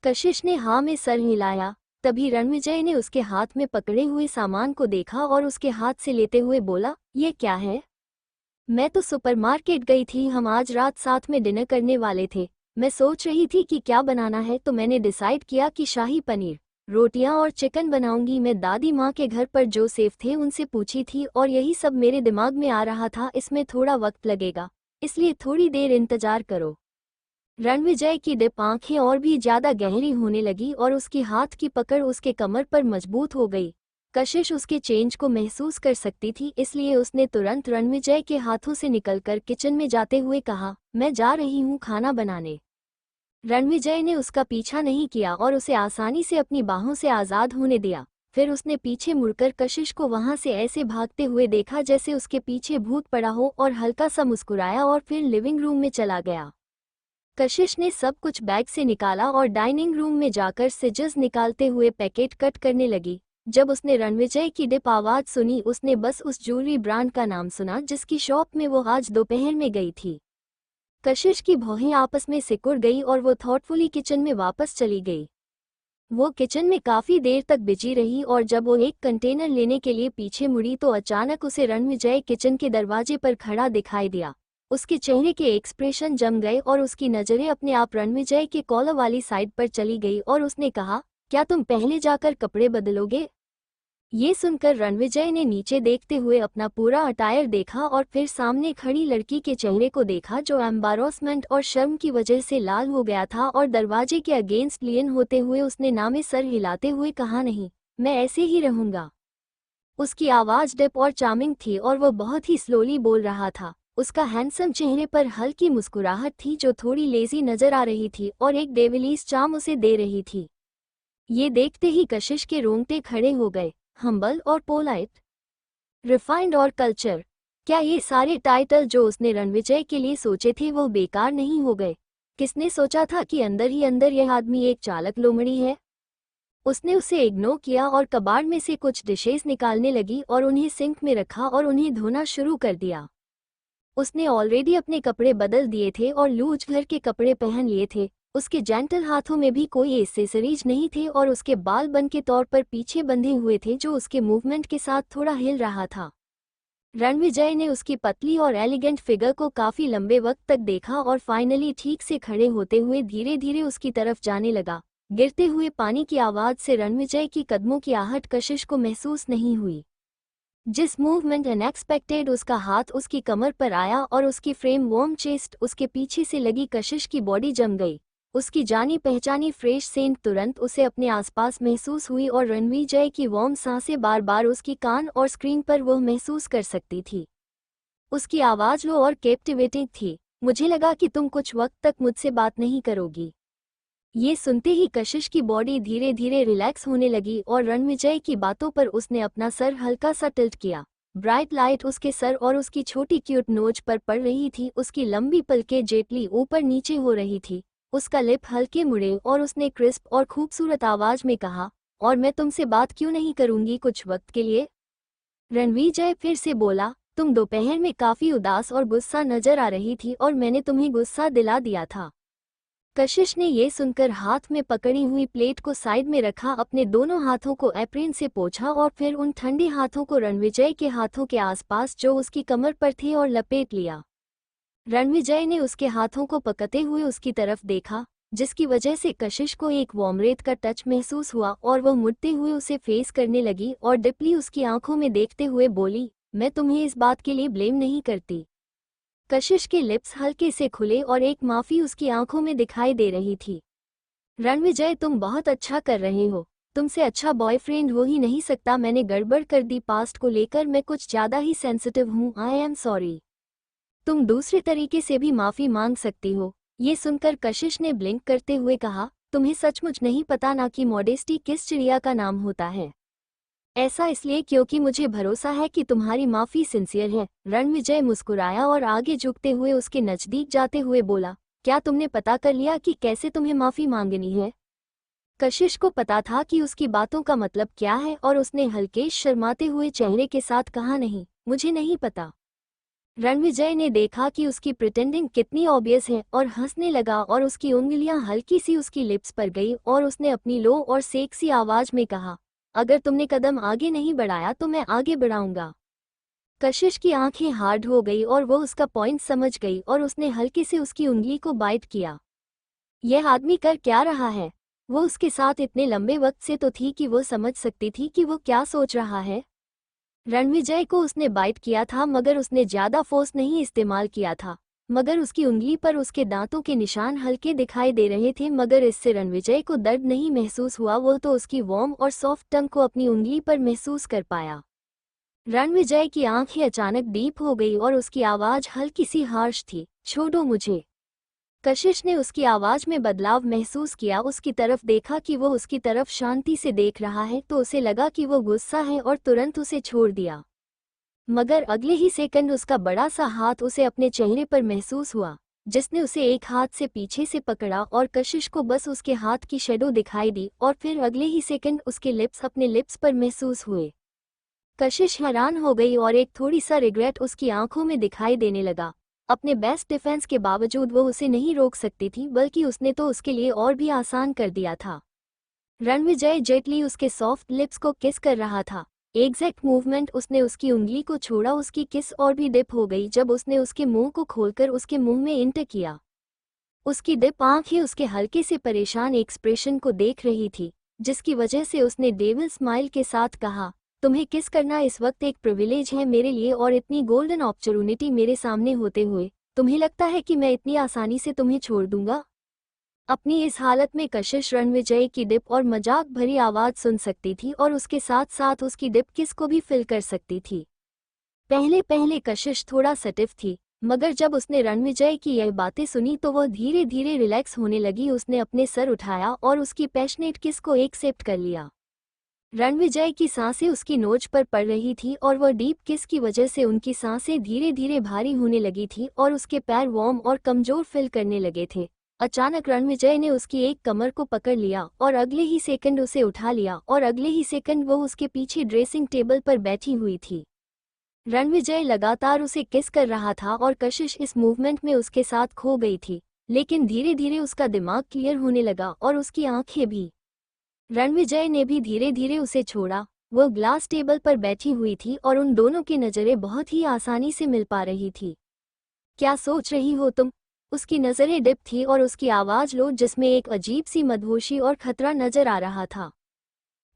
कशिश ने हाँ में सर हिलाया। तभी रणविजय ने उसके हाथ में पकड़े हुए सामान को देखा और उसके हाथ से लेते हुए बोला, ये क्या है? मैं तो सुपरमार्केट गई थी, हम आज रात साथ में डिनर करने वाले थे। मैं सोच रही थी कि क्या बनाना है, तो मैंने डिसाइड किया कि शाही पनीर, रोटियां और चिकन बनाऊंगी। मैं दादी माँ के घर पर जो सेफ थे उनसे पूछी थी और यही सब मेरे दिमाग में आ रहा था। इसमें थोड़ा वक्त लगेगा, इसलिए थोड़ी देर इंतजार करो। रणविजय की डिप आंखें और भी ज्यादा गहरी होने लगी और उसकी हाथ की पकड़ उसके कमर पर मजबूत हो गई। कशिश उसके चेंज को महसूस कर सकती थी, इसलिए उसने तुरंत रणविजय के हाथों से निकलकर किचन में जाते हुए कहा, मैं जा रही हूँ खाना बनाने। रणविजय ने उसका पीछा नहीं किया और उसे आसानी से अपनी बाहों से आज़ाद होने दिया। फिर उसने पीछे मुड़कर कशिश को वहां से ऐसे भागते हुए देखा जैसे उसके पीछे भूत पड़ा हो और हल्का सा मुस्कुराया और फिर लिविंग रूम में चला गया। कशिश ने सब कुछ बैग से निकाला और डाइनिंग रूम में जाकर सिजर्स निकालते हुए पैकेट कट करने लगी। जब उसने रणविजय की डिप आवाज सुनी, उसने बस उस ज्वेलरी ब्रांड का नाम सुना जिसकी शॉप में वो आज दोपहर में गई थी। कशिश की भौहें आपस में सिकुड़ गई और वो थॉटफुली किचन में वापस चली गई। वो किचन में काफी देर तक बिजी रही और जब वो एक कंटेनर लेने के लिए पीछे मुड़ी तो अचानक उसे रणविजय किचन के दरवाजे पर खड़ा दिखाई दिया। उसके चेहरे के एक्सप्रेशन जम गए और उसकी नजरें अपने आप रणविजय के कॉलर वाली साइड पर चली गई और उसने कहा, क्या तुम पहले जाकर कपड़े बदलोगे? ये सुनकर रणविजय ने नीचे देखते हुए अपना पूरा अटायर देखा और फिर सामने खड़ी लड़की के चेहरे को देखा जो एम्बारसमेंट और शर्म की वजह से लाल हो गया था और दरवाजे के अगेंस्ट लीन होते हुए उसने नामे सर हिलाते हुए कहा, नहीं, मैं ऐसे ही रहूंगा। उसकी आवाज डिप और चार्मिंग थी और वो बहुत ही स्लोली बोल रहा था। उसका हैंडसम चेहरे पर हल्की मुस्कुराहट थी जो थोड़ी लेजी नजर आ रही थी और एक डेविलीज चार्म उसे दे रही थी। ये देखते ही कशिश के रोंगटे खड़े हो गए। हम्बल और पोलाइट, रिफाइंड और कल्चर, क्या ये सारे टाइटल जो उसने रणविजय के लिए सोचे थे वो बेकार नहीं हो गए? किसने सोचा था कि अंदर ही अंदर यह आदमी एक चालक लोमड़ी है? उसने उसे इग्नोर किया और कबाड़ में से कुछ डिशेस निकालने लगी और उन्हें सिंक में रखा और उन्हें धोना शुरू कर दिया। उसने ऑलरेडी अपने कपड़े बदल दिए थे और लूज घर के कपड़े पहन लिए थे। उसके जेंटल हाथों में भी कोई एक्सेसरीज नहीं थे और उसके बाल बन के तौर पर पीछे बंधे हुए थे जो उसके मूवमेंट के साथ थोड़ा हिल रहा था। रणविजय ने उसकी पतली और एलिगेंट फिगर को काफी लंबे वक्त तक देखा और फाइनली ठीक से खड़े होते हुए धीरे धीरे उसकी तरफ जाने लगा। गिरते हुए पानी की आवाज से रणविजय की कदमों की आहट कशिश को महसूस नहीं हुई। जिस मूवमेंट अनएक्सपेक्टेड उसका हाथ उसकी कमर पर आया और उसकी फ्रेम वार्म चेस्ट उसके पीछे से लगी कशिश की बॉडी जम गई। उसकी जानी पहचानी फ्रेश सेंट तुरंत उसे अपने आसपास महसूस हुई और रणविजय की वार्म सांसें बार बार उसकी कान और स्क्रीन पर वह महसूस कर सकती थी। उसकी आवाज लो और कैप्टिवेटिंग थी। मुझे लगा कि तुम कुछ वक्त तक मुझसे बात नहीं करोगी। ये सुनते ही कशिश की बॉडी धीरे धीरे रिलैक्स होने लगी और रणविजय की बातों पर उसने अपना सर हल्का सा टिल्ट किया। ब्राइट लाइट उसके सर और उसकी छोटी क्यूट नोज पर पड़ रही थी। उसकी लंबी पलकें जेटली ऊपर नीचे हो रही थी। उसका लिप हल्के मुड़े और उसने क्रिस्प और खूबसूरत आवाज में कहा, और मैं तुमसे बात क्यों नहीं करूंगी कुछ वक्त के लिए? रणविजय फिर से बोला, तुम दोपहर में काफी उदास और गुस्सा नजर आ रही थी और मैंने तुम्हें गुस्सा दिला दिया था। कशिश ने ये सुनकर हाथ में पकड़ी हुई प्लेट को साइड में रखा, अपने दोनों हाथों को एप्रिन से पोंछा और फिर उन ठंडे हाथों को रणविजय के हाथों के आसपास जो उसकी कमर पर थे और लपेट लिया। रणविजय ने उसके हाथों को पकड़ते हुए उसकी तरफ देखा, जिसकी वजह से कशिश को एक वार्मरेट का टच महसूस हुआ और वह मुड़ते हुए उसे फेस करने लगी और डिपली उसकी आंखों में देखते हुए बोली, मैं तुम्हें इस बात के लिए ब्लेम नहीं करती। कशिश के लिप्स हल्के से खुले और एक माफी उसकी आंखों में दिखाई दे रही थी। रणविजय, तुम बहुत अच्छा कर रहे हो। तुमसे अच्छा बॉयफ्रेंड हो ही नहीं सकता। मैंने गड़बड़ कर दी, पास्ट को लेकर मैं कुछ ज्यादा ही सेंसिटिव हूँ। आई एम सॉरी। तुम दूसरे तरीके से भी माफी मांग सकती हो। ये सुनकर कशिश ने ब्लिंक करते हुए कहा, तुम्हें सचमुच नहीं पता ना कि मॉडेस्टी किस चिड़िया का नाम होता है। ऐसा इसलिए क्योंकि मुझे भरोसा है कि तुम्हारी माफी सिंसियर है। रणविजय मुस्कुराया और आगे झुकते हुए उसके नजदीक जाते हुए बोला, क्या तुमने पता कर लिया कि कैसे तुम्हें माफी मांगनी है? कशिश को पता था कि उसकी बातों का मतलब क्या है और उसने हल्के शर्माते हुए चेहरे के साथ कहा, नहीं, मुझे नहीं पता। रणविजय ने देखा कि उसकी प्रिटेंडिंग कितनी ऑब्वियस है और हंसने लगा और उसकी उंगलियां हल्की सी उसकी लिप्स पर गई और उसने अपनी लो और सेक्सी आवाज में कहा, अगर तुमने कदम आगे नहीं बढ़ाया तो मैं आगे बढ़ाऊंगा। कशिश की आंखें हार्ड हो गई और वो उसका पॉइंट समझ गई और उसने हल्के से उसकी उंगली को बाइट किया। यह आदमी कर क्या रहा है? वो उसके साथ इतने लंबे वक्त से तो थी कि वो समझ सकती थी कि वो क्या सोच रहा है। रणविजय को उसने बाइट किया था मगर उसने ज्यादा फोर्स नहीं इस्तेमाल किया था, मगर उसकी उंगली पर उसके दांतों के निशान हल्के दिखाई दे रहे थे, मगर इससे रणविजय को दर्द नहीं महसूस हुआ, वो तो उसकी वार्म और सॉफ्ट टंग को अपनी उंगली पर महसूस कर पाया। रणविजय की आंखें अचानक डीप हो गई और उसकी आवाज हल्की सी हार्श थी, छोड़ो मुझे। कशिश ने उसकी आवाज में बदलाव महसूस किया, उसकी तरफ देखा कि वो उसकी तरफ शांति से देख रहा है तो उसे लगा कि वो गुस्सा है और तुरंत उसे छोड़ दिया। मगर अगले ही सेकंड उसका बड़ा सा हाथ उसे अपने चेहरे पर महसूस हुआ, जिसने उसे एक हाथ से पीछे से पकड़ा और कशिश को बस उसके हाथ की शेडो दिखाई दी और फिर अगले ही सेकंड उसके लिप्स अपने लिप्स पर महसूस हुए। कशिश हैरान हो गई और एक थोड़ी सा रिग्रेट उसकी आंखों में दिखाई देने लगा। अपने बेस्ट डिफेंस के बावजूद वो उसे नहीं रोक सकती थी, बल्कि उसने तो उसके लिए और भी आसान कर दिया था। रणविजय जेटली उसके सॉफ्ट लिप्स को किस कर रहा था। एग्जैक्ट मूवमेंट उसने उसकी उंगली को छोड़ा, उसकी किस और भी डिप हो गई जब उसने उसके मुंह को खोलकर उसके मुंह में इंटर किया। उसकी डिप आंखें उसके हल्के से परेशान एक्सप्रेशन को देख रही थी, जिसकी वजह से उसने डेविल स्माइल के साथ कहा, तुम्हें किस करना इस वक्त एक प्रिविलेज है मेरे लिए और इतनी गोल्डन अपॉर्चुनिटी मेरे सामने होते हुए तुम्हें लगता है कि मैं इतनी आसानी से तुम्हें छोड़ दूंगा? अपनी इस हालत में कशिश रणविजय की डिप और मजाक भरी आवाज सुन सकती थी और उसके साथ साथ उसकी डिप किस को भी फिल कर सकती थी। पहले पहले कशिश थोड़ा सटिफ थी, मगर जब उसने रणविजय की यह बातें सुनी तो वह धीरे धीरे रिलैक्स होने लगी। उसने अपने सर उठाया और उसकी पैशनेट किस को एक्सेप्ट कर लिया। रणविजय की सांसें उसकी नोच पर पड़ रही थी और वह डीप किस की वजह से उनकी सांसें धीरे धीरे भारी होने लगी थी और उसके पैर वार्म और कमजोर फील करने लगे थे। अचानक रणविजय ने उसकी एक कमर को पकड़ लिया और अगले ही सेकंड उसे उठा लिया और अगले ही सेकंड वो उसके पीछे ड्रेसिंग टेबल पर बैठी हुई थी। रणविजय लगातार उसे किस कर रहा था और कशिश इस मूवमेंट में उसके साथ खो गई थी, लेकिन धीरे धीरे उसका दिमाग क्लियर होने लगा और उसकी आंखें भी। रणविजय ने भी धीरे धीरे उसे छोड़ा। वो ग्लास टेबल पर बैठी हुई थी और उन दोनों की नज़रें बहुत ही आसानी से मिल पा रही थी। क्या सोच रही हो तुम? उसकी नज़रें डिप थी और उसकी आवाज़ लो, जिसमें एक अजीब सी मदहोशी और खतरा नजर आ रहा था।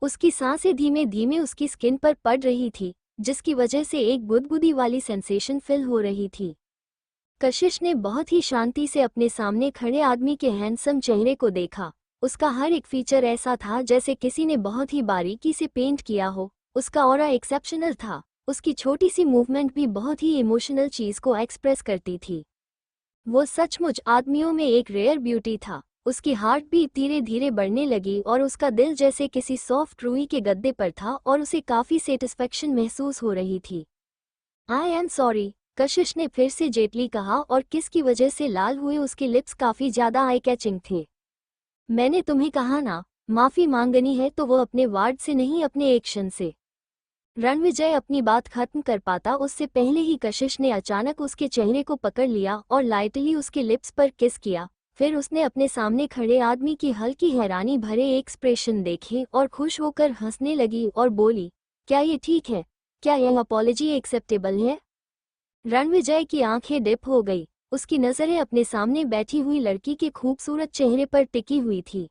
उसकी सांसें धीमे धीमे उसकी स्किन पर पड़ रही थी, जिसकी वजह से एक गुदगुदी वाली सेंसेशन फील हो रही थी। कशिश ने बहुत ही शांति से अपने सामने खड़े आदमी के हैंडसम चेहरे को देखा। उसका हर एक फीचर ऐसा था जैसे किसी ने बहुत ही बारीकी से पेंट किया हो। उसका ऑरा एक्सेप्शनल था। उसकी छोटी सी मूवमेंट भी बहुत ही इमोशनल चीज को एक्सप्रेस करती थी। वो सचमुच आदमियों में एक रेयर ब्यूटी था। उसकी हार्ट बीट धीरे धीरे बढ़ने लगी और उसका दिल जैसे किसी सॉफ्ट रूई के गद्दे पर था और उसे काफी सेटिस्फेक्शन महसूस हो रही थी। आई एम सॉरी, कशिश ने फिर से जेटली कहा और किसकी वजह से लाल हुए उसके लिप्स काफी ज्यादा आई कैचिंग थे। मैंने तुम्हें कहा ना, माफी मांगनी है तो वो अपने वर्ड से नहीं अपने एक्शन से। रणविजय अपनी बात खत्म कर पाता उससे पहले ही कशिश ने अचानक उसके चेहरे को पकड़ लिया और लाइटली उसके लिप्स पर किस किया। फिर उसने अपने सामने खड़े आदमी की हल्की हैरानी भरे एक्सप्रेशन देखे और खुश होकर हंसने लगी और बोली, क्या ये ठीक है? क्या यह अपॉलॉजी एक्सेप्टेबल है? रणविजय की आंखें डिप हो गई। उसकी नज़रें अपने सामने बैठी हुई लड़की के खूबसूरत चेहरे पर टिकी हुई थी।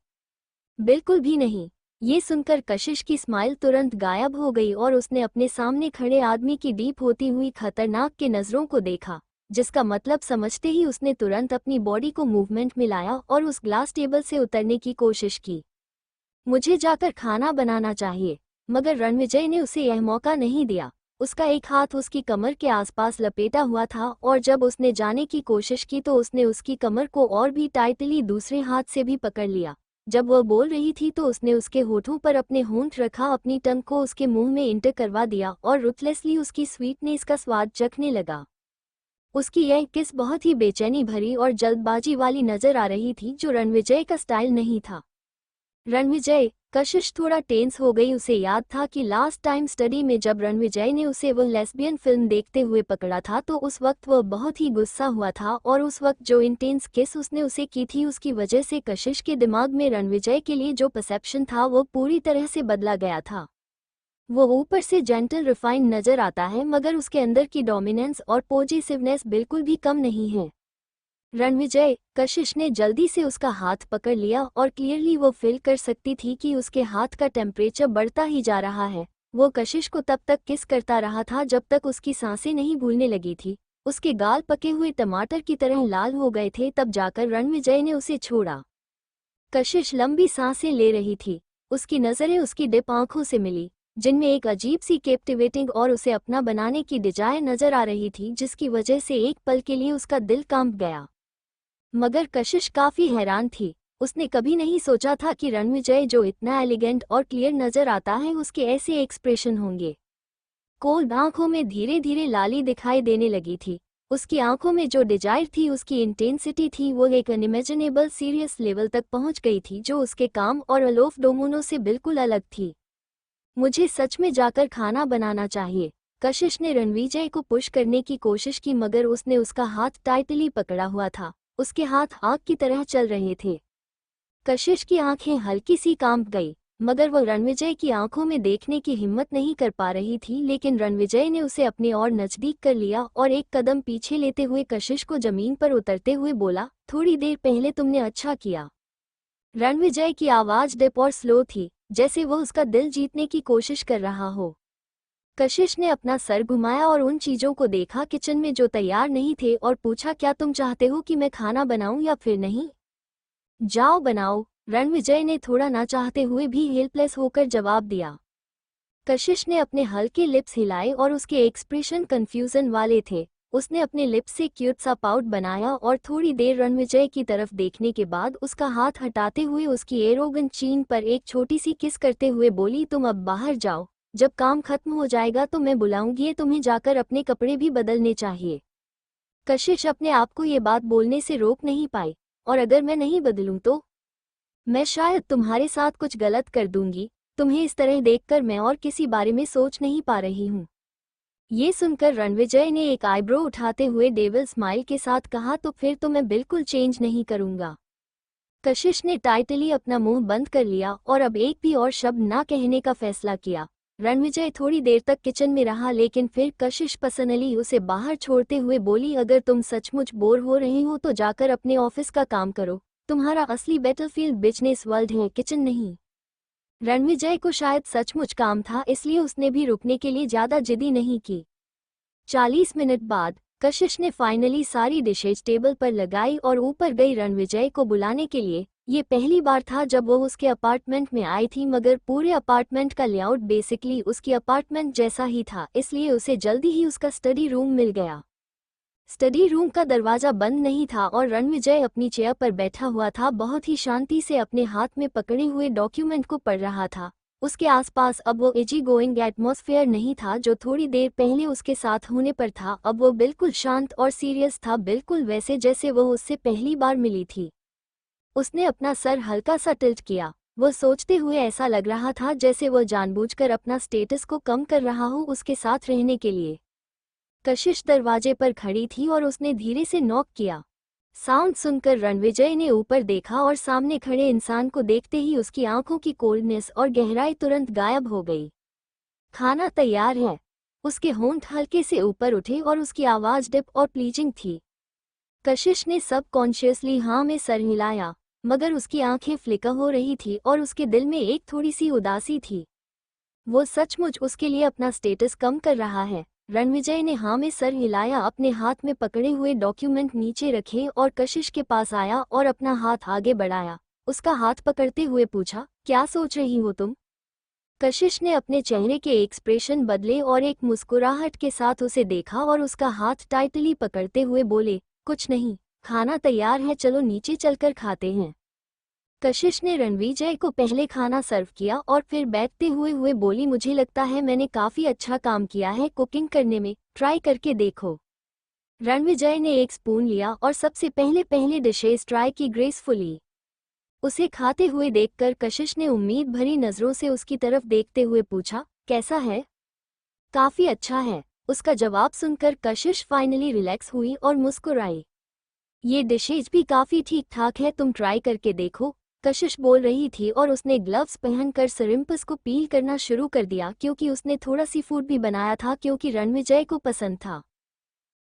बिल्कुल भी नहीं। ये सुनकर कशिश की स्माइल तुरंत गायब हो गई और उसने अपने सामने खड़े आदमी की डीप होती हुई खतरनाक के नज़रों को देखा, जिसका मतलब समझते ही उसने तुरंत अपनी बॉडी को मूवमेंट में लाया और उस ग्लास टेबल से उतरने की कोशिश की। मुझे जाकर खाना बनाना चाहिए, मगर रणविजय ने उसे यह मौका नहीं दिया। उसका एक हाथ उसकी कमर के आसपास लपेटा हुआ था और जब उसने जाने की कोशिश की तो उसने उसकी कमर को और भी टाइटली दूसरे हाथ से भी पकड़ लिया। जब वह बोल रही थी तो उसने उसके होठों पर अपने होंठ रखा, अपनी टंग को उसके मुंह में इंटर करवा दिया और रुथलेसली उसकी स्वीटनेस का स्वाद चखने लगा। उसकी यह किस बहुत ही बेचैनी भरी और जल्दबाजी वाली नजर आ रही थी, जो रणविजय का स्टाइल नहीं था। रणविजय, कशिश थोड़ा टेंस हो गई। उसे याद था कि लास्ट टाइम स्टडी में जब रणविजय ने उसे वो लेस्बियन फिल्म देखते हुए पकड़ा था तो उस वक्त वह बहुत ही गुस्सा हुआ था और उस वक्त जो इंटेंस किस उसने उसे की थी उसकी वजह से कशिश के दिमाग में रणविजय के लिए जो परसेप्शन था वो पूरी तरह से बदला गया था। वो ऊपर से जेंटल रिफाइंड नजर आता है मगर उसके अंदर की डोमिनेंस और पॉजिटिवनेस बिल्कुल भी कम नहीं है। रणविजय, कशिश ने जल्दी से उसका हाथ पकड़ लिया और क्लियरली वो फील कर सकती थी कि उसके हाथ का टेम्परेचर बढ़ता ही जा रहा है। वो कशिश को तब तक किस करता रहा था जब तक उसकी सांसें नहीं भूलने लगी थी। उसके गाल पके हुए टमाटर की तरह लाल हो गए थे, तब जाकर रणविजय ने उसे छोड़ा। कशिश लंबी सांसें ले रही थी। उसकी नज़रें उसकी डिप आंखों से मिली, जिनमें एक अजीब सी कैप्टिवेटिंग और उसे अपना बनाने की डिजायर नजर आ रही थी, जिसकी वजह से एक पल के लिए उसका दिल कांप गया। मगर कशिश काफी हैरान थी। उसने कभी नहीं सोचा था कि रणविजय जो इतना एलिगेंट और क्लियर नजर आता है उसके ऐसे एक्सप्रेशन होंगे। कोल्ड आंखों में धीरे धीरे लाली दिखाई देने लगी थी। उसकी आंखों में जो डिजायर थी, उसकी इंटेंसिटी थी, वो एक अनइमेजिनेबल सीरियस लेवल तक पहुंच गई थी जो उसके काम और अलोफ डोमोनो से बिल्कुल अलग थी। मुझे सच में जाकर खाना बनाना चाहिए। कशिश ने रणविजय को पुश करने की कोशिश की मगर उसने उसका हाथ टाइटली पकड़ा हुआ था। उसके हाथ आग की तरह चल रहे थे। कशिश की आंखें हल्की सी कांप गई मगर वह रणविजय की आंखों में देखने की हिम्मत नहीं कर पा रही थी। लेकिन रणविजय ने उसे अपने और नजदीक कर लिया और एक कदम पीछे लेते हुए कशिश को जमीन पर उतरते हुए बोला, थोड़ी देर पहले तुमने अच्छा किया। रणविजय की आवाज डिप और स्लो थी, जैसे वह उसका दिल जीतने की कोशिश कर रहा हो। कशिश ने अपना सर घुमाया और उन चीजों को देखा किचन में जो तैयार नहीं थे और पूछा, क्या तुम चाहते हो कि मैं खाना बनाऊं या फिर नहीं? जाओ बनाओ, रणविजय ने थोड़ा ना चाहते हुए भी हेल्पलेस होकर जवाब दिया। कशिश ने अपने हल्के लिप्स हिलाए और उसके एक्सप्रेशन कंफ्यूजन वाले थे। उसने अपने लिप्स से क्यूट सा पाउट बनाया और थोड़ी देर रणविजय की तरफ देखने के बाद उसका हाथ हटाते हुए उसकी एरोगेंट चीन पर एक छोटी सी किस करते हुए बोली, तुम अब बाहर जाओ। जब काम खत्म हो जाएगा तो मैं बुलाऊंगी, तुम्हें जाकर अपने कपड़े भी बदलने चाहिए। कशिश अपने आप को ये बात बोलने से रोक नहीं पाई। और अगर मैं नहीं बदलूं तो मैं शायद तुम्हारे साथ कुछ गलत कर दूंगी। तुम्हें इस तरह देखकर मैं और किसी बारे में सोच नहीं पा रही हूँ। ये सुनकर रणविजय ने एक आईब्रो उठाते हुए डेविल स्माइल के साथ कहा, तो फिर तो मैं बिल्कुल चेंज नहीं करूंगा। कशिश ने टाइटली अपना मुंह बंद कर लिया और अब एक भी और शब्द ना कहने का फैसला किया। रणविजय थोड़ी देर तक किचन में रहा लेकिन फिर कशिश पर्सनली उसे बाहर छोड़ते हुए बोली, अगर तुम सचमुच बोर हो रहे हो तो जाकर अपने ऑफिस का काम करो। तुम्हारा असली बैटलफील्ड बिजनेस वर्ल्ड है, किचन नहीं। रणविजय को शायद सचमुच काम था, इसलिए उसने भी रुकने के लिए ज्यादा जिद्दी नहीं की। 40 मिनट बाद कशिश ने फाइनली सारी डिशेज टेबल पर लगाई और ऊपर गई रणविजय को बुलाने के लिए। ये पहली बार था जब वो उसके अपार्टमेंट में आई थी मगर पूरे अपार्टमेंट का लेआउट बेसिकली उसकी अपार्टमेंट जैसा ही था, इसलिए उसे जल्दी ही उसका स्टडी रूम मिल गया। स्टडी रूम का दरवाजा बंद नहीं था और रणविजय अपनी चेयर पर बैठा हुआ था, बहुत ही शांति से अपने हाथ में पकड़े हुए डॉक्यूमेंट को पढ़ रहा था। उसके आसपास अब वो इजी गोइंग एटमॉस्फेयर नहीं था जो थोड़ी देर पहले उसके साथ होने पर था। अब वो बिल्कुल शांत और सीरियस था, बिल्कुल वैसे जैसे वो उससे पहली बार मिली थी। उसने अपना सर हल्का सा टिल्ट किया। वो सोचते हुए ऐसा लग रहा था जैसे वो जानबूझकर अपना स्टेटस को कम कर रहा हो उसके साथ रहने के लिए। कशिश दरवाजे पर खड़ी थी और उसने धीरे से नॉक किया। साउंड सुनकर रणविजय ने ऊपर देखा और सामने खड़े इंसान को देखते ही उसकी आंखों की कोल्डनेस और गहराई तुरंत गायब हो गई। खाना तैयार है। उसके होंठ हल्के से ऊपर उठे और उसकी आवाज डिप और प्लीजिंग थी। कशिश ने सबकॉन्शियसली हाँ में सर हिलाया मगर उसकी आंखें फ्लिकर हो रही थी और उसके दिल में एक थोड़ी सी उदासी थी। वो सचमुच उसके लिए अपना स्टेटस कम कर रहा है। रणविजय ने हाँ में सर हिलाया, अपने हाथ में पकड़े हुए डॉक्यूमेंट नीचे रखे और कशिश के पास आया और अपना हाथ आगे बढ़ाया। उसका हाथ पकड़ते हुए पूछा, क्या सोच रही हो तुम? कशिश ने अपने चेहरे के एक्सप्रेशन बदले और एक मुस्कुराहट के साथ उसे देखा और उसका हाथ टाइटली पकड़ते हुए बोले, कुछ नहीं, खाना तैयार है, चलो नीचे चलकर खाते हैं। कशिश ने रणविजय को पहले खाना सर्व किया और फिर बैठते हुए बोली, मुझे लगता है मैंने काफी अच्छा काम किया है कुकिंग करने में, ट्राई करके देखो। रणविजय ने एक स्पून लिया और सबसे पहले डिशेस ट्राई की ग्रेसफुली। उसे खाते हुए देखकर कशिश ने उम्मीद भरी नजरों से उसकी तरफ देखते हुए पूछा, कैसा है? काफी अच्छा है। उसका जवाब सुनकर कशिश फाइनली रिलैक्स हुई और मुस्कुराई। ये डिशेज भी काफी ठीक ठाक है, तुम ट्राई करके देखो, कशिश बोल रही थी और उसने ग्लव्स पहनकर शरिम्प्स को पील करना शुरू कर दिया क्योंकि उसने थोड़ा सी फूड भी बनाया था क्योंकि रणविजय को पसंद था।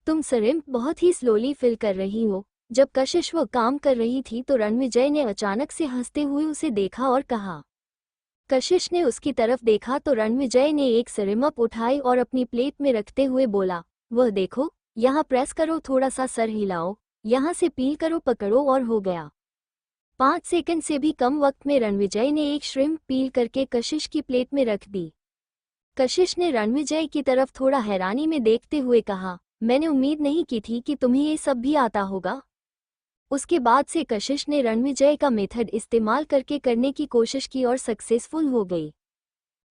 तुम शरिम्प बहुत ही स्लोली फिल कर रही हो। जब कशिश वो काम कर रही थी तो रणविजय ने अचानक से हंसते हुए उसे देखा और कहा। कशिश ने उसकी तरफ देखा तो रणविजय ने एक शरिम्प उठाई और अपनी प्लेट में रखते हुए बोला, वह देखो, यहाँ प्रेस करो, थोड़ा सा सर हिलाओ, यहाँ से पील करो, पकड़ो और हो गया। 5 सेकंड से भी कम वक्त में रणविजय ने एक श्रिम्प पील करके कशिश की प्लेट में रख दी। कशिश ने रणविजय की तरफ थोड़ा हैरानी में देखते हुए कहा, मैंने उम्मीद नहीं की थी कि तुम्हें ये सब भी आता होगा। उसके बाद से कशिश ने रणविजय का मेथड इस्तेमाल करके करने की कोशिश की और सक्सेसफुल हो गई,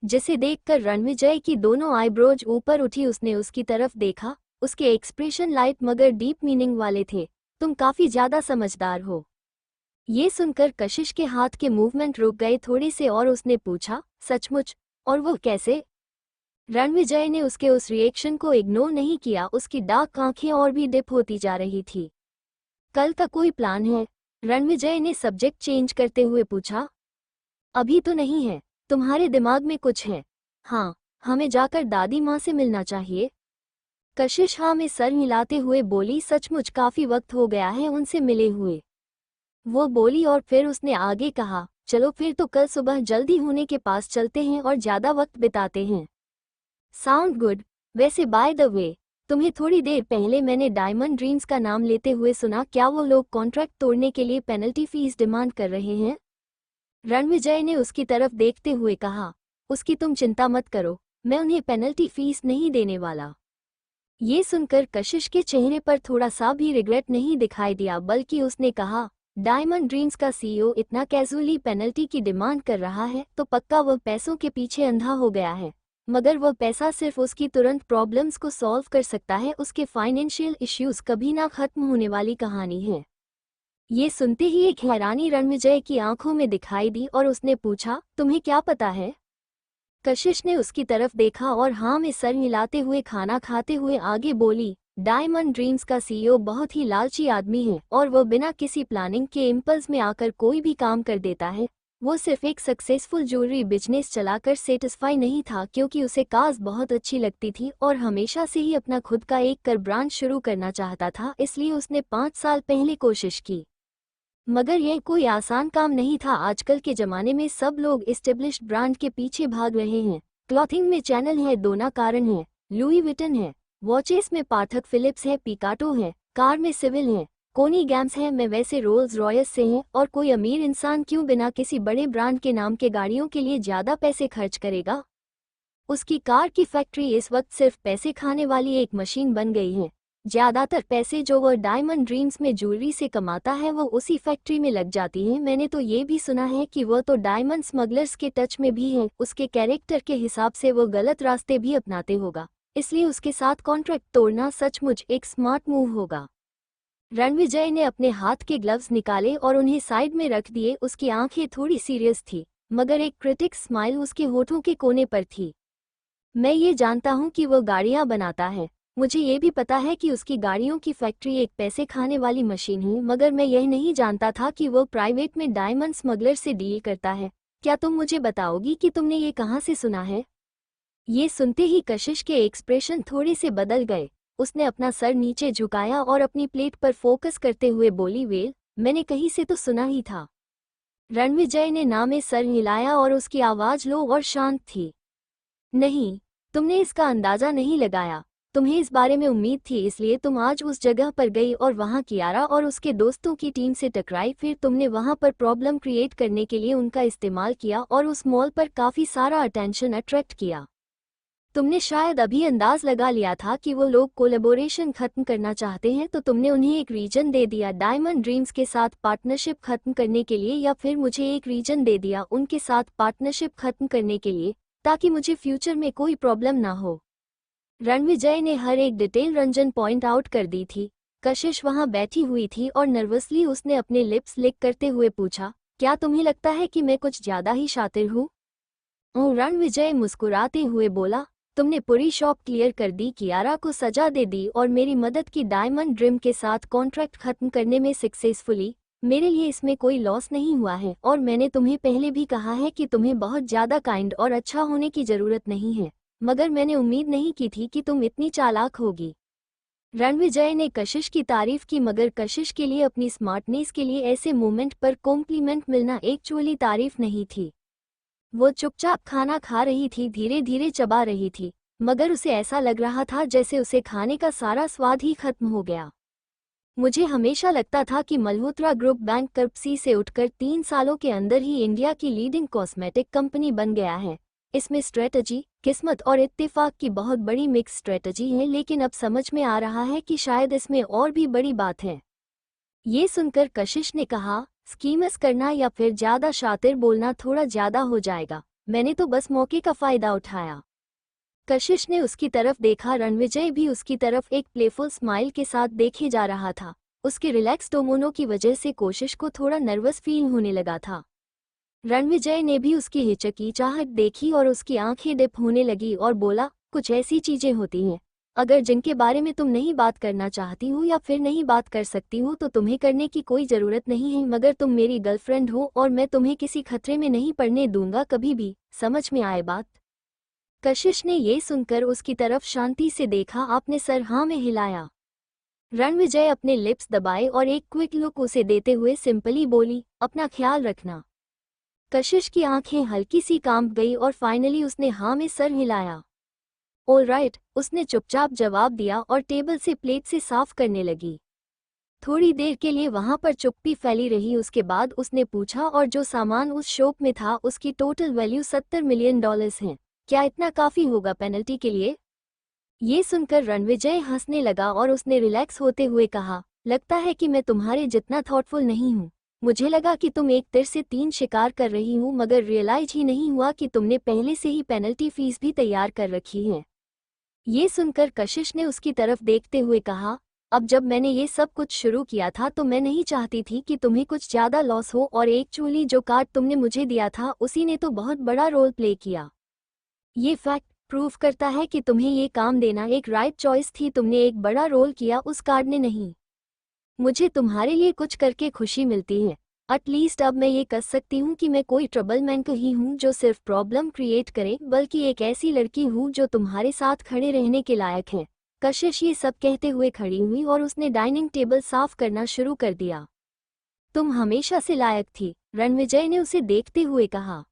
जिसे देखकर रणविजय की दोनों आईब्रोज ऊपर उठी। उसने उसकी तरफ देखा, उसके एक्सप्रेशन लाइट मगर डीप मीनिंग वाले थे। तुम काफी ज्यादा समझदार हो। ये सुनकर कशिश के हाथ के मूवमेंट रुक गए थोड़े से और उसने पूछा, सचमुच? और वो कैसे? रणविजय ने उसके उस रिएक्शन को इग्नोर नहीं किया, उसकी डार्क आंखें और भी डिप होती जा रही थी। कल का कोई प्लान है? रणविजय ने सब्जेक्ट चेंज करते हुए पूछा। अभी तो नहीं है। तुम्हारे दिमाग में कुछ है? हाँ, हमें जाकर दादी माँ से मिलना चाहिए। कशिश हाँ में सर हिलाते हुए बोली, सचमुच काफी वक्त हो गया है उनसे मिले हुए, वो बोली। और फिर उसने आगे कहा, चलो फिर तो कल सुबह जल्दी होने के पास चलते हैं और ज्यादा वक्त बिताते हैं। Sound good. वैसे बाय द वे, तुम्हें थोड़ी देर पहले मैंने डायमंड ड्रीम्स का नाम लेते हुए सुना, क्या वो लोग कॉन्ट्रैक्ट तोड़ने के लिए पेनल्टी फीस डिमांड कर रहे हैं? रणविजय ने उसकी तरफ देखते हुए कहा, उसकी तुम चिंता मत करो, मैं उन्हें पेनल्टी फीस नहीं देने वाला। ये सुनकर कशिश के चेहरे पर थोड़ा सा भी रिग्रेट नहीं दिखाई दिया, बल्कि उसने कहा, डायमंड ड्रीम्स का सीईओ इतना कैजुअली पेनल्टी की डिमांड कर रहा है तो पक्का वह पैसों के पीछे अंधा हो गया है। मगर वह पैसा सिर्फ उसकी तुरंत प्रॉब्लम्स को सॉल्व कर सकता है, उसके फाइनेंशियल इश्यूज कभी ना खत्म होने वाली कहानी है। ये सुनते ही एक हैरानी रणविजय की आंखों में दिखाई दी और उसने पूछा, तुम्हें क्या पता है? कशिश ने उसकी तरफ देखा और हाँ में सर हिलाते हुए खाना खाते हुए आगे बोली, डायमंड ड्रीम्स का सीईओ बहुत ही लालची आदमी है और वह बिना किसी प्लानिंग के इम्पल्स में आकर कोई भी काम कर देता है। वो सिर्फ एक सक्सेसफुल ज्वेलरी बिजनेस चलाकर सेटिस्फाई नहीं था क्योंकि उसे कार्स बहुत अच्छी लगती थी और हमेशा से ही अपना खुद का एक कार ब्रांड शुरू करना चाहता था, इसलिए उसने 5 साल पहले कोशिश की। मगर यह कोई आसान काम नहीं था। आजकल के ज़माने में सब लोग एस्टेब्लिश्ड ब्रांड के पीछे भाग रहे हैं। क्लॉथिंग में चैनल है, डोना कारण है, लुई विटन है, वॉचेस में पाठक फिलिप्स है, पिकाटो है, कार में सिविल है, कोनी गैम्स है, मैं वैसे रोल्स रॉयस से हैं। और कोई अमीर इंसान क्यों बिना किसी बड़े ब्रांड के नाम के गाड़ियों के लिए ज़्यादा पैसे खर्च करेगा? उसकी कार की फैक्ट्री इस वक्त सिर्फ पैसे खाने वाली एक मशीन बन गई है। ज्यादातर पैसे जो वह डायमंड ड्रीम्स में ज्वेलरी से कमाता है वो उसी फैक्ट्री में लग जाती है। मैंने तो ये भी सुना है कि वह तो डायमंड स्मगलर्स के टच में भी है। उसके कैरेक्टर के हिसाब से वो गलत रास्ते भी अपनाते होगा, इसलिए उसके साथ कॉन्ट्रैक्ट तोड़ना सचमुच एक स्मार्ट मूव होगा। रणविजय ने अपने हाथ के ग्लव्स निकाले और उन्हें साइड में रख दिए। उसकी आंखें थोड़ी सीरियस थी, मगर एक क्रिटिक स्माइल उसके होठों के कोने पर थी। मैं ये जानता हूँ कि वो गाड़ियाँ बनाता है, मुझे ये भी पता है कि उसकी गाड़ियों की फैक्ट्री एक पैसे खाने वाली मशीन है, मगर मैं यह नहीं जानता था कि वो प्राइवेट में डायमंड स्मगलर से डील करता है। क्या तुम मुझे बताओगी कि तुमने ये कहाँ से सुना है? ये सुनते ही कशिश के एक्सप्रेशन थोड़े से बदल गए। उसने अपना सर नीचे झुकाया और अपनी प्लेट पर फोकस करते हुए बोली, वेल, मैंने कहीं से तो सुना ही था। रणविजय ने ना में सर हिलाया और उसकी आवाज़ लो और शांत थी। नहीं, तुमने इसका अंदाजा नहीं लगाया। तुम्हें इस बारे में उम्मीद थी, इसलिए तुम आज उस जगह पर गई और वहां कियारा और उसके दोस्तों की टीम से टकराई। फिर तुमने वहां पर प्रॉब्लम क्रिएट करने के लिए उनका इस्तेमाल किया और उस मॉल पर काफ़ी सारा अटेंशन अट्रैक्ट किया। तुमने शायद अभी अंदाज लगा लिया था कि वो लोग कोलैबोरेशन खत्म करना चाहते हैं, तो तुमने उन्हें एक रीजन दे दिया डायमंड ड्रीम्स के साथ पार्टनरशिप खत्म करने के लिए, या फिर मुझे एक रीजन दे दिया उनके साथ पार्टनरशिप खत्म करने के लिए, ताकि मुझे फ्यूचर में कोई प्रॉब्लम ना हो। रणविजय ने हर एक डिटेल रंजन पॉइंट आउट कर दी थी। कशिश वहां बैठी हुई थी और नर्वसली उसने अपने लिप्स लिक करते हुए पूछा, क्या तुम्हें लगता है कि मैं कुछ ज्यादा ही शातिर हूँ? रणविजय मुस्कुराते हुए बोला, तुमने पूरी शॉप क्लियर कर दी, कियारा को सजा दे दी और मेरी मदद की डायमंड ड्रीम के साथ कॉन्ट्रैक्ट खत्म करने में सक्सेसफुली। मेरे लिए इसमें कोई लॉस नहीं हुआ है और मैंने तुम्हें पहले भी कहा है कि तुम्हें बहुत ज़्यादा काइंड और अच्छा होने की ज़रूरत नहीं है, मगर मैंने उम्मीद नहीं की थी कि तुम इतनी चालाक होगी। रणविजय ने कशिश की तारीफ की, मगर कशिश के लिए अपनी स्मार्टनेस के लिए ऐसे मोमेंट पर कॉम्प्लीमेंट मिलना एक्चुअली तारीफ नहीं थी। वो चुपचाप खाना खा रही थी, धीरे धीरे चबा रही थी, मगर उसे ऐसा लग रहा था जैसे उसे खाने का सारा स्वाद ही खत्म हो गया। मुझे हमेशा लगता था कि मल्होत्रा ग्रुप बैंकरप्सी से उठकर 3 सालों के अंदर ही इंडिया की लीडिंग कॉस्मेटिक कंपनी बन गया है। इसमें स्ट्रेटजी, किस्मत और इत्तेफाक की बहुत बड़ी मिक्स स्ट्रेटजी है, लेकिन अब समझ में आ रहा है कि शायद इसमें और भी बड़ी बात है। ये सुनकर कशिश ने कहा, स्कीमस करना या फिर ज्यादा शातिर बोलना थोड़ा ज्यादा हो जाएगा, मैंने तो बस मौके का फायदा उठाया। कशिश ने उसकी तरफ देखा, रणविजय भी उसकी तरफ एक प्लेफुल स्माइल के साथ देखे जा रहा था। उसके रिलैक्स टोमोनो की वजह से कोशिश को थोड़ा नर्वस फील होने लगा था। रणविजय ने भी उसकी हिचकिचाहट देखी और उसकी आंखें डिप होने लगी और बोला, कुछ ऐसी चीजें होती हैं अगर जिनके बारे में तुम नहीं बात करना चाहती हो या फिर नहीं बात कर सकती हो तो तुम्हें करने की कोई ज़रूरत नहीं है, मगर तुम मेरी गर्लफ्रेंड हो और मैं तुम्हें किसी खतरे में नहीं पड़ने दूंगा कभी भी, समझ में आए बात? कशिश ने ये सुनकर उसकी तरफ शांति से देखा, आपने सर हाँ में हिलाया। रणविजय अपने लिप्स दबाए और एक क्विक लुक उसे देते हुए सिंपली बोली, अपना ख्याल रखना। कशिश की आंखें हल्की सी कांप गई और फाइनली उसने हाँ में सर हिलाया। ऑलराइट, उसने चुपचाप जवाब दिया और टेबल से प्लेट से साफ करने लगी। थोड़ी देर के लिए वहां पर चुप्पी फैली रही, उसके बाद उसने पूछा, और जो सामान उस शॉप में था उसकी टोटल वैल्यू $70 मिलियन है, क्या इतना काफी होगा पेनल्टी के लिए? ये सुनकर रणविजय हंसने लगा और उसने रिलैक्स होते हुए कहा, लगता है कि मैं तुम्हारे जितना थॉटफुल नहीं हूँ। मुझे लगा कि तुम एक तीर से 3 शिकार कर रही हूँ, मगर रियलाइज ही नहीं हुआ कि तुमने पहले से ही पेनल्टी फीस भी तैयार कर रखी है। ये सुनकर कशिश ने उसकी तरफ देखते हुए कहा, अब जब मैंने ये सब कुछ शुरू किया था तो मैं नहीं चाहती थी कि तुम्हें कुछ ज़्यादा लॉस हो, और एक्चुअली जो कार्ड तुमने मुझे दिया था उसी ने तो बहुत बड़ा रोल प्ले किया। ये फैक्ट प्रूव करता है कि तुम्हें ये काम देना एक राइट चॉइस थी, तुमने एक बड़ा रोल किया, उस कार्ड ने नहीं। मुझे तुम्हारे लिए कुछ करके खुशी मिलती है। एटलीस्ट अब मैं ये कह सकती हूँ कि मैं कोई ट्रबल मैन ही हूँ जो सिर्फ प्रॉब्लम क्रिएट करे, बल्कि एक ऐसी लड़की हूँ जो तुम्हारे साथ खड़े रहने के लायक है। कशिश ये सब कहते हुए खड़ी हुई और उसने डाइनिंग टेबल साफ करना शुरू कर दिया। तुम हमेशा से लायक थी, रणविजय ने उसे देखते हुए कहा।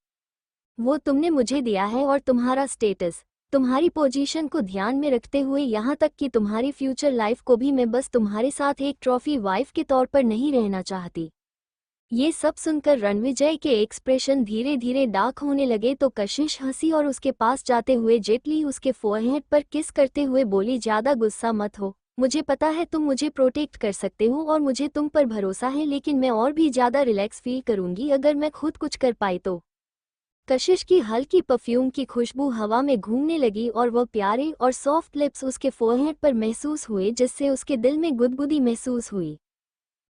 वो तुमने मुझे दिया है और तुम्हारा स्टेटस, तुम्हारी पोजीशन को ध्यान में रखते हुए यहाँ तक कि तुम्हारी फ्यूचर लाइफ को भी मैं बस तुम्हारे साथ एक ट्रॉफी वाइफ के तौर पर नहीं रहना चाहती। ये सब सुनकर रणविजय के एक्सप्रेशन धीरे धीरे डार्क होने लगे तो कशिश हंसी और उसके पास जाते हुए जेटली उसके फोरहेड पर किस करते हुए बोली, ज्यादा गुस्सा मत हो, मुझे पता है तुम मुझे प्रोटेक्ट कर सकते हो और मुझे तुम पर भरोसा है, लेकिन मैं और भी ज्यादा रिलैक्स फील करूंगी अगर मैं खुद कुछ कर पाई तो। कशिश की हल्की परफ्यूम की खुशबू हवा में घूमने लगी और वह प्यारे और सॉफ्ट लिप्स उसके फोरहेड पर महसूस हुए, जिससे उसके दिल में गुदगुदी महसूस हुई।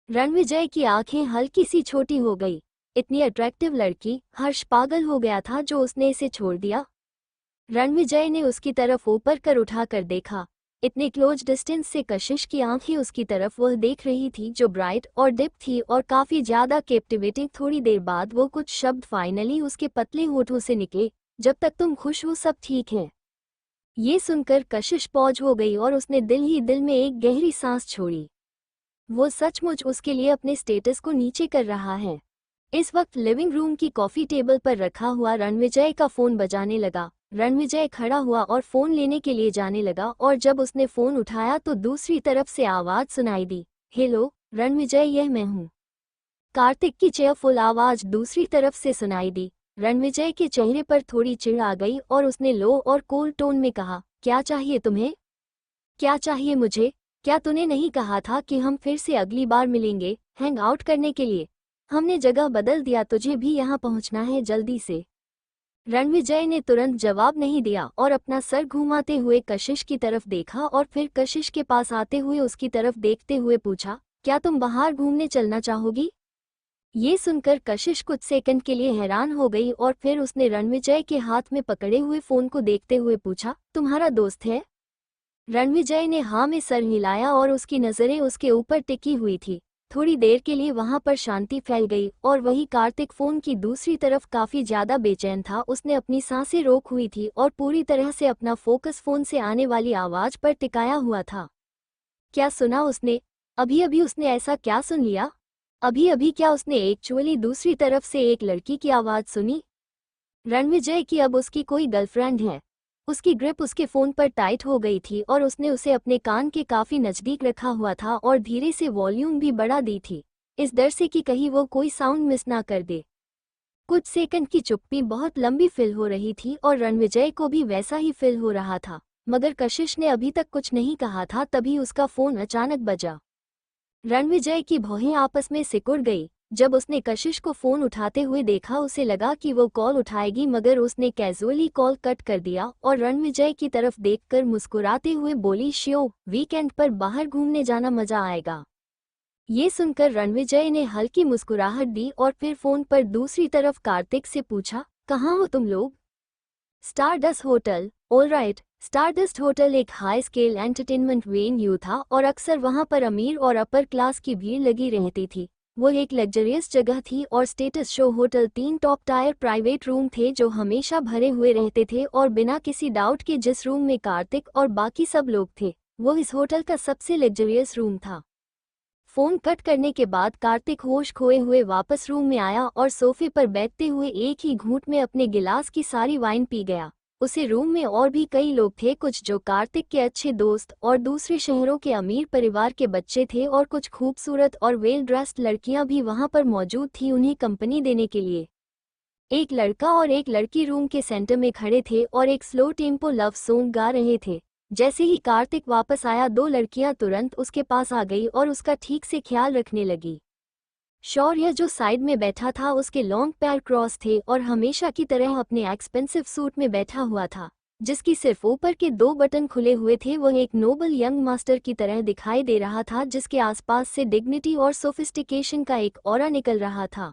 रणविजय की आंखें हल्की सी छोटी हो गई। इतनी अट्रैक्टिव लड़की, हर्ष पागल हो गया था जो उसने इसे छोड़ दिया। रणविजय ने उसकी तरफ ऊपर कर उठाकर देखा। इतने क्लोज डिस्टेंस से कशिश की आंखें उसकी तरफ वह देख रही थी जो ब्राइट और डिप थी और काफी ज्यादा कैप्टिवेटिंग। थोड़ी देर बाद वो कुछ शब्द फाइनली उसके पतले होठों से निकले, जब तक तुम खुश हो सब ठीक है। ये सुनकर कशिश पॉज हो गई और उसने दिल ही दिल में एक गहरी सांस छोड़ी। वो सचमुच उसके लिए अपने स्टेटस को नीचे कर रहा है। इस वक्त लिविंग रूम की कॉफी टेबल पर रखा हुआ रणविजय का फोन बजाने लगा। रणविजय खड़ा हुआ और फोन लेने के लिए जाने लगा और जब उसने फोन उठाया तो दूसरी तरफ से आवाज सुनाई दी, हेलो रणविजय, यह मैं हूँ। कार्तिक की चेयरफुल आवाज दूसरी तरफ से सुनाई दी। रणविजय के चेहरे पर थोड़ी चिढ़ आ गई और उसने लो और कोल्ड टोन में कहा, क्या चाहिए तुम्हें? क्या चाहिए मुझे? क्या तूने नहीं कहा था कि हम फिर से अगली बार मिलेंगे हैंग आउट करने के लिए? हमने जगह बदल दिया, तुझे भी यहाँ पहुँचना है जल्दी से। रणविजय ने तुरंत जवाब नहीं दिया और अपना सर घुमाते हुए कशिश की तरफ देखा और फिर कशिश के पास आते हुए उसकी तरफ देखते हुए पूछा, क्या तुम बाहर घूमने चलना चाहोगी? ये सुनकर कशिश कुछ सेकंड के लिए हैरान हो गई और फिर उसने रणविजय के हाथ में पकड़े हुए फोन को देखते हुए पूछा, तुम्हारा दोस्त है? रणविजय ने हाँ में सर हिलाया और उसकी नजरें उसके ऊपर टिकी हुई थी। थोड़ी देर के लिए वहां पर शांति फैल गई और वही कार्तिक फोन की दूसरी तरफ काफी ज्यादा बेचैन था। उसने अपनी सांसें रोक हुई थी और पूरी तरह से अपना फोकस फोन से आने वाली आवाज पर टिकाया हुआ था। क्या सुना उसने? अभी अभी उसने ऐसा क्या सुन लिया? अभी अभी क्या उसने एक्चुअली दूसरी तरफ से एक लड़की की आवाज सुनी? रणविजय की अब उसकी कोई गर्लफ्रेंड है। उसकी ग्रिप उसके फोन पर टाइट हो गई थी और उसने उसे अपने कान के काफी नजदीक रखा हुआ था और धीरे से वॉल्यूम भी बढ़ा दी थी, इस डर से कि कहीं वो कोई साउंड मिस ना कर दे। कुछ सेकंड की चुप्पी बहुत लंबी फील हो रही थी और रणविजय को भी वैसा ही फील हो रहा था, मगर कशिश ने अभी तक कुछ नहीं कहा था। तभी उसका फोन अचानक बजा। रणविजय की भौहें आपस में सिकुड़ गई। जब उसने कशिश को फोन उठाते हुए देखा उसे लगा कि वो कॉल उठाएगी, मगर उसने कैजुअली कॉल कट कर दिया और रणविजय की तरफ देखकर मुस्कुराते हुए बोली, श्यो, वीकेंड पर बाहर घूमने जाना मजा आएगा। ये सुनकर रणविजय ने हल्की मुस्कुराहट दी और फिर फोन पर दूसरी तरफ कार्तिक से पूछा, कहाँ हो तुम लोग? Stardust hotel. Alright. Stardust hotel एक हाई स्केल एंटरटेनमेंट वेन्यू था और अक्सर वहां पर अमीर और अपर क्लास की भीड़ लगी रहती थी। वो एक लग्जरियस जगह थी और status show hotel. 3 top tier private room थे जो हमेशा भरे हुए रहते थे और बिना किसी डाउट के जिस रूम में कार्तिक और बाकी सब लोग थे वो इस होटल का सबसे लग्जरियस रूम था। फोन कट करने के बाद कार्तिक होश खोए हुए वापस रूम में आया और सोफे पर बैठते हुए एक ही घूंट में अपने गिलास की सारी वाइन पी गया। उसे रूम में और भी कई लोग थे, कुछ जो कार्तिक के अच्छे दोस्त और दूसरे शहरों के अमीर परिवार के बच्चे थे और कुछ खूबसूरत और वेल ड्रेस्ड लड़कियां भी वहां पर मौजूद थी उन्हें कंपनी देने के लिए। एक लड़का और एक लड़की रूम के सेंटर में खड़े थे और एक स्लो टेम्पो लव सॉन्ग गा रहे थे। जैसे ही कार्तिक वापस आया 2 लड़कियां तुरंत उसके पास आ गई और उसका ठीक से ख्याल रखने लगी। शौर्य जो साइड में बैठा था उसके लॉन्ग पैर क्रॉस थे और हमेशा की तरह अपने एक्सपेंसिव सूट में बैठा हुआ था, जिसकी सिर्फ ऊपर के 2 बटन खुले हुए थे। वह एक नोबल यंग मास्टर की तरह दिखाई दे रहा था जिसके आसपास से डिग्निटी और सोफिस्टिकेशन का एक ऑरा निकल रहा था।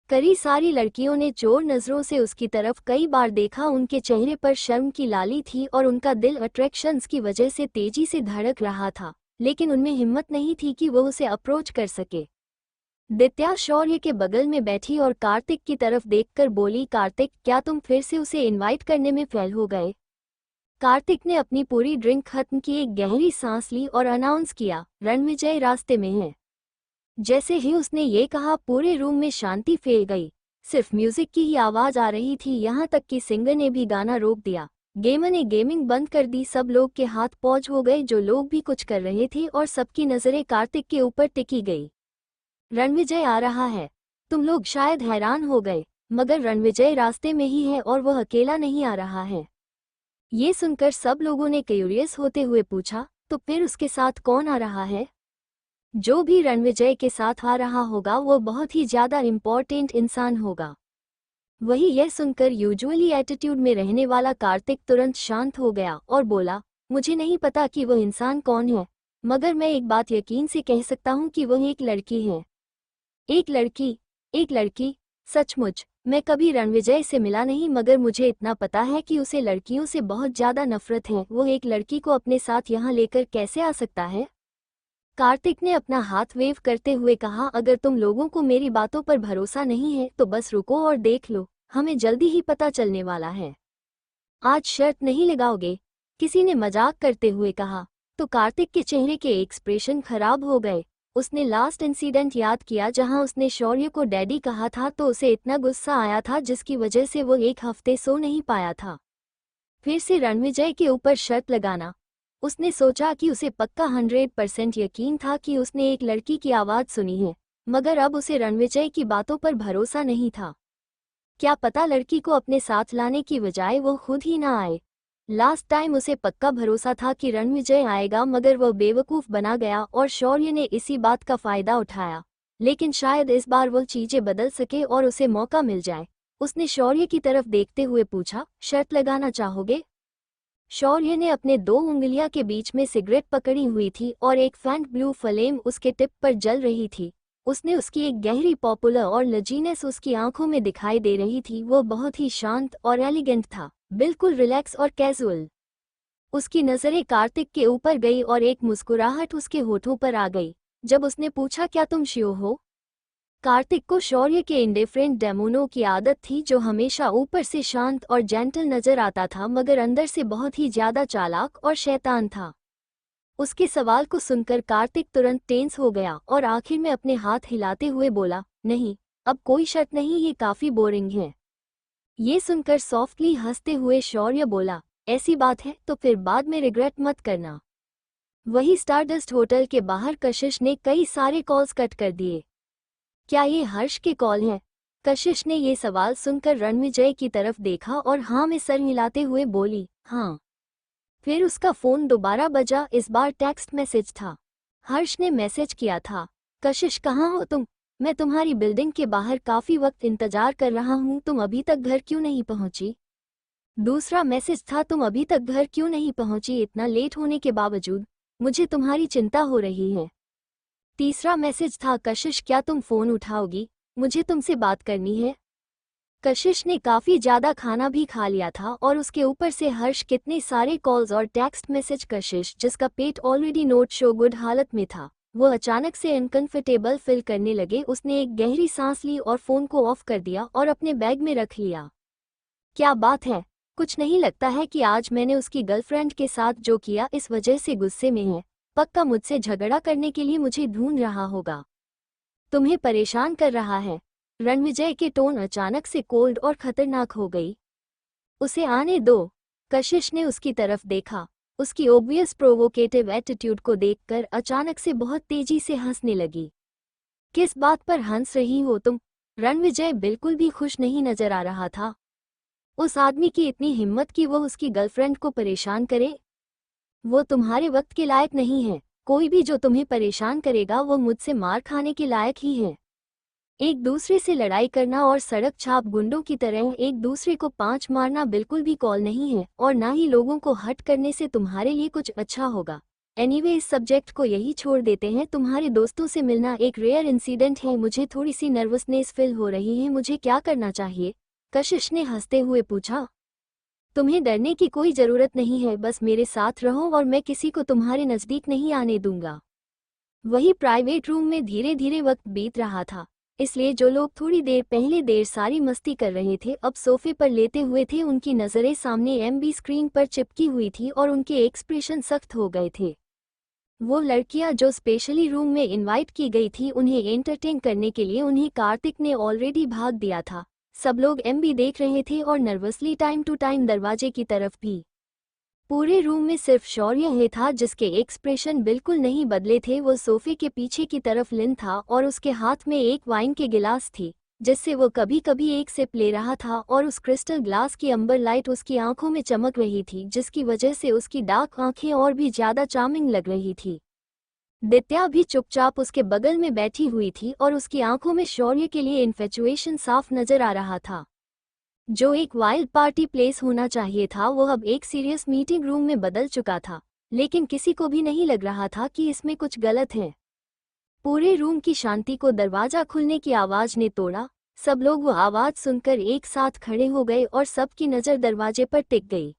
कई सारी लड़कियों ने चोर नजरों से उसकी तरफ कई बार देखा। उनके चेहरे पर शर्म की लाली थी और उनका दिल अट्रैक्शंस की वजह से तेजी से धड़क रहा था, लेकिन उनमें हिम्मत नहीं थी कि वो उसे अप्रोच कर सके। दित्या शौर्य के बगल में बैठी और कार्तिक की तरफ देखकर बोली, कार्तिक, क्या तुम फिर से उसे इनवाइट करने में फेल हो गए? कार्तिक ने अपनी पूरी ड्रिंक खत्म की, एक गहरी सांस ली और अनाउंस किया, रणविजय रास्ते में है। जैसे ही उसने ये कहा पूरे रूम में शांति फैल गई। सिर्फ म्यूजिक की ही आवाज आ रही थी, यहाँ तक कि सिंगर ने भी गाना रोक दिया। गेमर ने गेमिंग बंद कर दी। सब लोग के हाथ पॉज हो गए जो लोग भी कुछ कर रहे थे और सबकी नजरें कार्तिक के ऊपर टिकी गई। रणविजय आ रहा है। तुम लोग शायद हैरान हो गए, मगर रणविजय रास्ते में ही है और वह अकेला नहीं आ रहा है। ये सुनकर सब लोगों ने क्यूरियस होते हुए पूछा, तो फिर उसके साथ कौन आ रहा है? जो भी रणविजय के साथ आ रहा होगा वो बहुत ही ज्यादा इम्पोर्टेंट इंसान होगा। वही यह सुनकर यूजुअली एटीट्यूड में रहने वाला कार्तिक तुरंत शांत हो गया और बोला, मुझे नहीं पता कि वह इंसान कौन है, मगर मैं एक बात यकीन से कह सकता हूँ कि वह एक लड़की है। एक लड़की? एक लड़की? सचमुच? मैं कभी रणविजय से मिला नहीं, मगर मुझे इतना पता है कि उसे लड़कियों से बहुत ज्यादा नफरत है। वो एक लड़की को अपने साथ यहाँ लेकर कैसे आ सकता है? कार्तिक ने अपना हाथ वेव करते हुए कहा, अगर तुम लोगों को मेरी बातों पर भरोसा नहीं है तो बस रुको और देख लो, हमें जल्दी ही पता चलने वाला है। आज शर्त नहीं लगाओगे? किसी ने मजाक करते हुए कहा। तो कार्तिक के चेहरे के एक्सप्रेशन खराब हो गए। उसने लास्ट इंसिडेंट याद किया जहां उसने शौर्य को डैडी कहा था, तो उसे इतना गुस्सा आया था जिसकी वजह से वो 1 हफ्ते सो नहीं पाया था। फिर से रणविजय के ऊपर शर्त लगाना। उसने सोचा कि उसे पक्का 100% यकीन था कि उसने एक लड़की की आवाज सुनी है, मगर अब उसे रणविजय की बातों पर भरोसा नहीं था। क्या पता लड़की को अपने साथ लाने की बजाय वो खुद ही ना आए। लास्ट टाइम उसे पक्का भरोसा था कि रणविजय आएगा, मगर वह बेवकूफ बना गया और शौर्य ने इसी बात का फायदा उठाया। लेकिन शायद इस बार वह चीजें बदल सके और उसे मौका मिल जाए। उसने शौर्य की तरफ देखते हुए पूछा, शर्त लगाना चाहोगे? शौर्य ने अपने 2 उंगलियां के बीच में सिगरेट पकड़ी हुई थी और एक फैंट ब्लू फ्लेम उसके टिप पर जल रही थी। उसने उसकी एक गहरी पॉपुलर और लजीनेस उसकी आंखों में दिखाई दे रही थी। वो बहुत ही शांत और एलिगेंट था, बिल्कुल रिलैक्स और कैजुअल। उसकी नज़रें कार्तिक के ऊपर गई और एक मुस्कुराहट उसके होठों पर आ गई जब उसने पूछा, क्या तुम श्योर हो? कार्तिक को शौर्य के इंडिफरेंट डेमोनों की आदत थी, जो हमेशा ऊपर से शांत और जेंटल नजर आता था मगर अंदर से बहुत ही ज्यादा चालाक और शैतान था। उसके सवाल को सुनकर कार्तिक तुरंत टेंस हो गया और आखिर में अपने हाथ हिलाते हुए बोला, नहीं, अब कोई शर्त नहीं, ये काफी बोरिंग है। ये सुनकर सॉफ्टली हंसते हुए शौर्य बोला, ऐसी बात है तो फिर बाद में रिग्रेट मत करना। वही स्टारडस्ट होटल के बाहर कशिश ने कई सारे कॉल्स कट कर दिए। क्या ये हर्ष के कॉल हैं? कशिश ने ये सवाल सुनकर रणविजय की तरफ देखा और हाँ में सर हिलाते हुए बोली, हाँ। फिर उसका फोन दोबारा बजा, इस बार टेक्स्ट मैसेज था। हर्ष ने मैसेज किया था, कशिश कहाँ हो तुम? मैं तुम्हारी बिल्डिंग के बाहर काफी वक्त इंतजार कर रहा हूँ, तुम अभी तक घर क्यों नहीं पहुंची? दूसरा मैसेज था, तुम अभी तक घर क्यों नहीं पहुंची? इतना लेट होने के बावजूद मुझे तुम्हारी चिंता हो रही है। तीसरा मैसेज था, कशिश क्या तुम फोन उठाओगी? मुझे तुमसे बात करनी है। कशिश ने काफी ज्यादा खाना भी खा लिया था और उसके ऊपर से हर्ष कितने सारे कॉल्स और टेक्स्ट मैसेज। कशिश, जिसका पेट ऑलरेडी नोट शो गुड हालत में था, वो अचानक से अनकंफर्टेबल फील करने लगे। उसने एक गहरी सांस ली और फोन को ऑफ कर दिया और अपने बैग में रख लिया। क्या बात है? कुछ नहीं लगता है कि आज मैंने उसकी गर्लफ्रेंड के साथ जो किया इस वजह से गुस्से में है। पक्का मुझसे झगड़ा करने के लिए मुझे ढूंढ रहा होगा। तुम्हें परेशान कर रहा है। रणविजय के टोन अचानक से कोल्ड और खतरनाक हो गई। उसे आने दो। कशिश ने उसकी तरफ देखा। उसकी ओब्वियस प्रोवोकेटिव एटीट्यूड को देखकर अचानक से बहुत तेजी से हंसने लगी। किस बात पर हंस रही हो तुम? रणविजय बिल्कुल भी खुश नहीं नजर आ रहा था। उस आदमी की इतनी हिम्मत कि वो उसकी गर्लफ्रेंड को परेशान करे? वो तुम्हारे वक्त के लायक नहीं है। कोई भी जो तुम्हें परेशान करेगा वो मुझसे मार खाने के लायक ही है। एक दूसरे से लड़ाई करना और सड़क छाप गुंडों की तरह एक दूसरे को पांच मारना बिल्कुल भी कॉल नहीं है और ना ही लोगों को हर्ट करने से तुम्हारे लिए कुछ अच्छा होगा। एनीवे, इस सब्जेक्ट को यही छोड़ देते हैं। तुम्हारे दोस्तों से मिलना एक रेयर इंसिडेंट है। मुझे थोड़ी सी नर्वसनेस फील हो रही है। मुझे क्या करना चाहिए? कशिश ने हंसते हुए पूछा। तुम्हें डरने की कोई जरूरत नहीं है, बस मेरे साथ रहो और मैं किसी को तुम्हारे नजदीक नहीं आने दूंगा। वही प्राइवेट रूम में धीरे धीरे वक्त बीत रहा था, इसलिए जो लोग थोड़ी देर पहले देर सारी मस्ती कर रहे थे अब सोफे पर लेटे हुए थे। उनकी नज़रें सामने एमबी स्क्रीन पर चिपकी हुई थी और उनके एक्सप्रेशन सख्त हो गए थे। वो लड़कियां जो स्पेशली रूम में इनवाइट की गई थी उन्हें एंटरटेन करने के लिए, उन्हें कार्तिक ने ऑलरेडी भाग दिया था। सब लोग एमबी देख रहे थे और नर्वसली टाइम टू टाइम दरवाजे की तरफ भी। पूरे रूम में सिर्फ शौर्य ही था जिसके एक्सप्रेशन बिल्कुल नहीं बदले थे। वो सोफे के पीछे की तरफ लिन था और उसके हाथ में एक वाइन के गिलास थी जिससे वो कभी कभी एक सिप ले रहा था और उस क्रिस्टल ग्लास की अंबर लाइट उसकी आंखों में चमक रही थी जिसकी वजह से उसकी डार्क आंखें और भी ज्यादा चार्मिंग लग रही थी। दित्या भी चुपचाप उसके बगल में बैठी हुई थी और उसकी आंखों में शौर्य के लिए इन्फेचुएशन साफ नजर आ रहा था। जो एक वाइल्ड पार्टी प्लेस होना चाहिए था वो अब एक सीरियस मीटिंग रूम में बदल चुका था, लेकिन किसी को भी नहीं लग रहा था कि इसमें कुछ गलत है। पूरे रूम की शांति को दरवाजा खुलने की आवाज ने तोड़ा। सब लोग वो आवाज सुनकर एक साथ खड़े हो गए और सबकी नज़र दरवाजे पर टिक गई।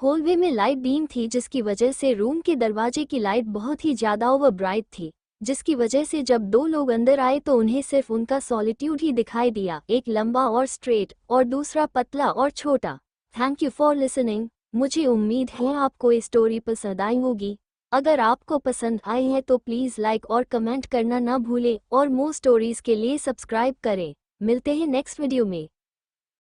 हॉलवे में लाइट डीम थी जिसकी वजह से रूम के दरवाजे की लाइट बहुत ही ज्यादा ओवर ब्राइट थी, जिसकी वजह से जब दो लोग अंदर आए तो उन्हें सिर्फ उनका सॉलिट्यूड ही दिखाई दिया, एक लंबा और स्ट्रेट और दूसरा पतला और छोटा। Thank you for listening. मुझे उम्मीद है आपको ये स्टोरी पसंद आई होगी। अगर आपको पसंद आई है तो प्लीज़ लाइक और कमेंट करना ना भूलें और मोर स्टोरीज के लिए सब्सक्राइब करें। मिलते हैं नेक्स्ट वीडियो में।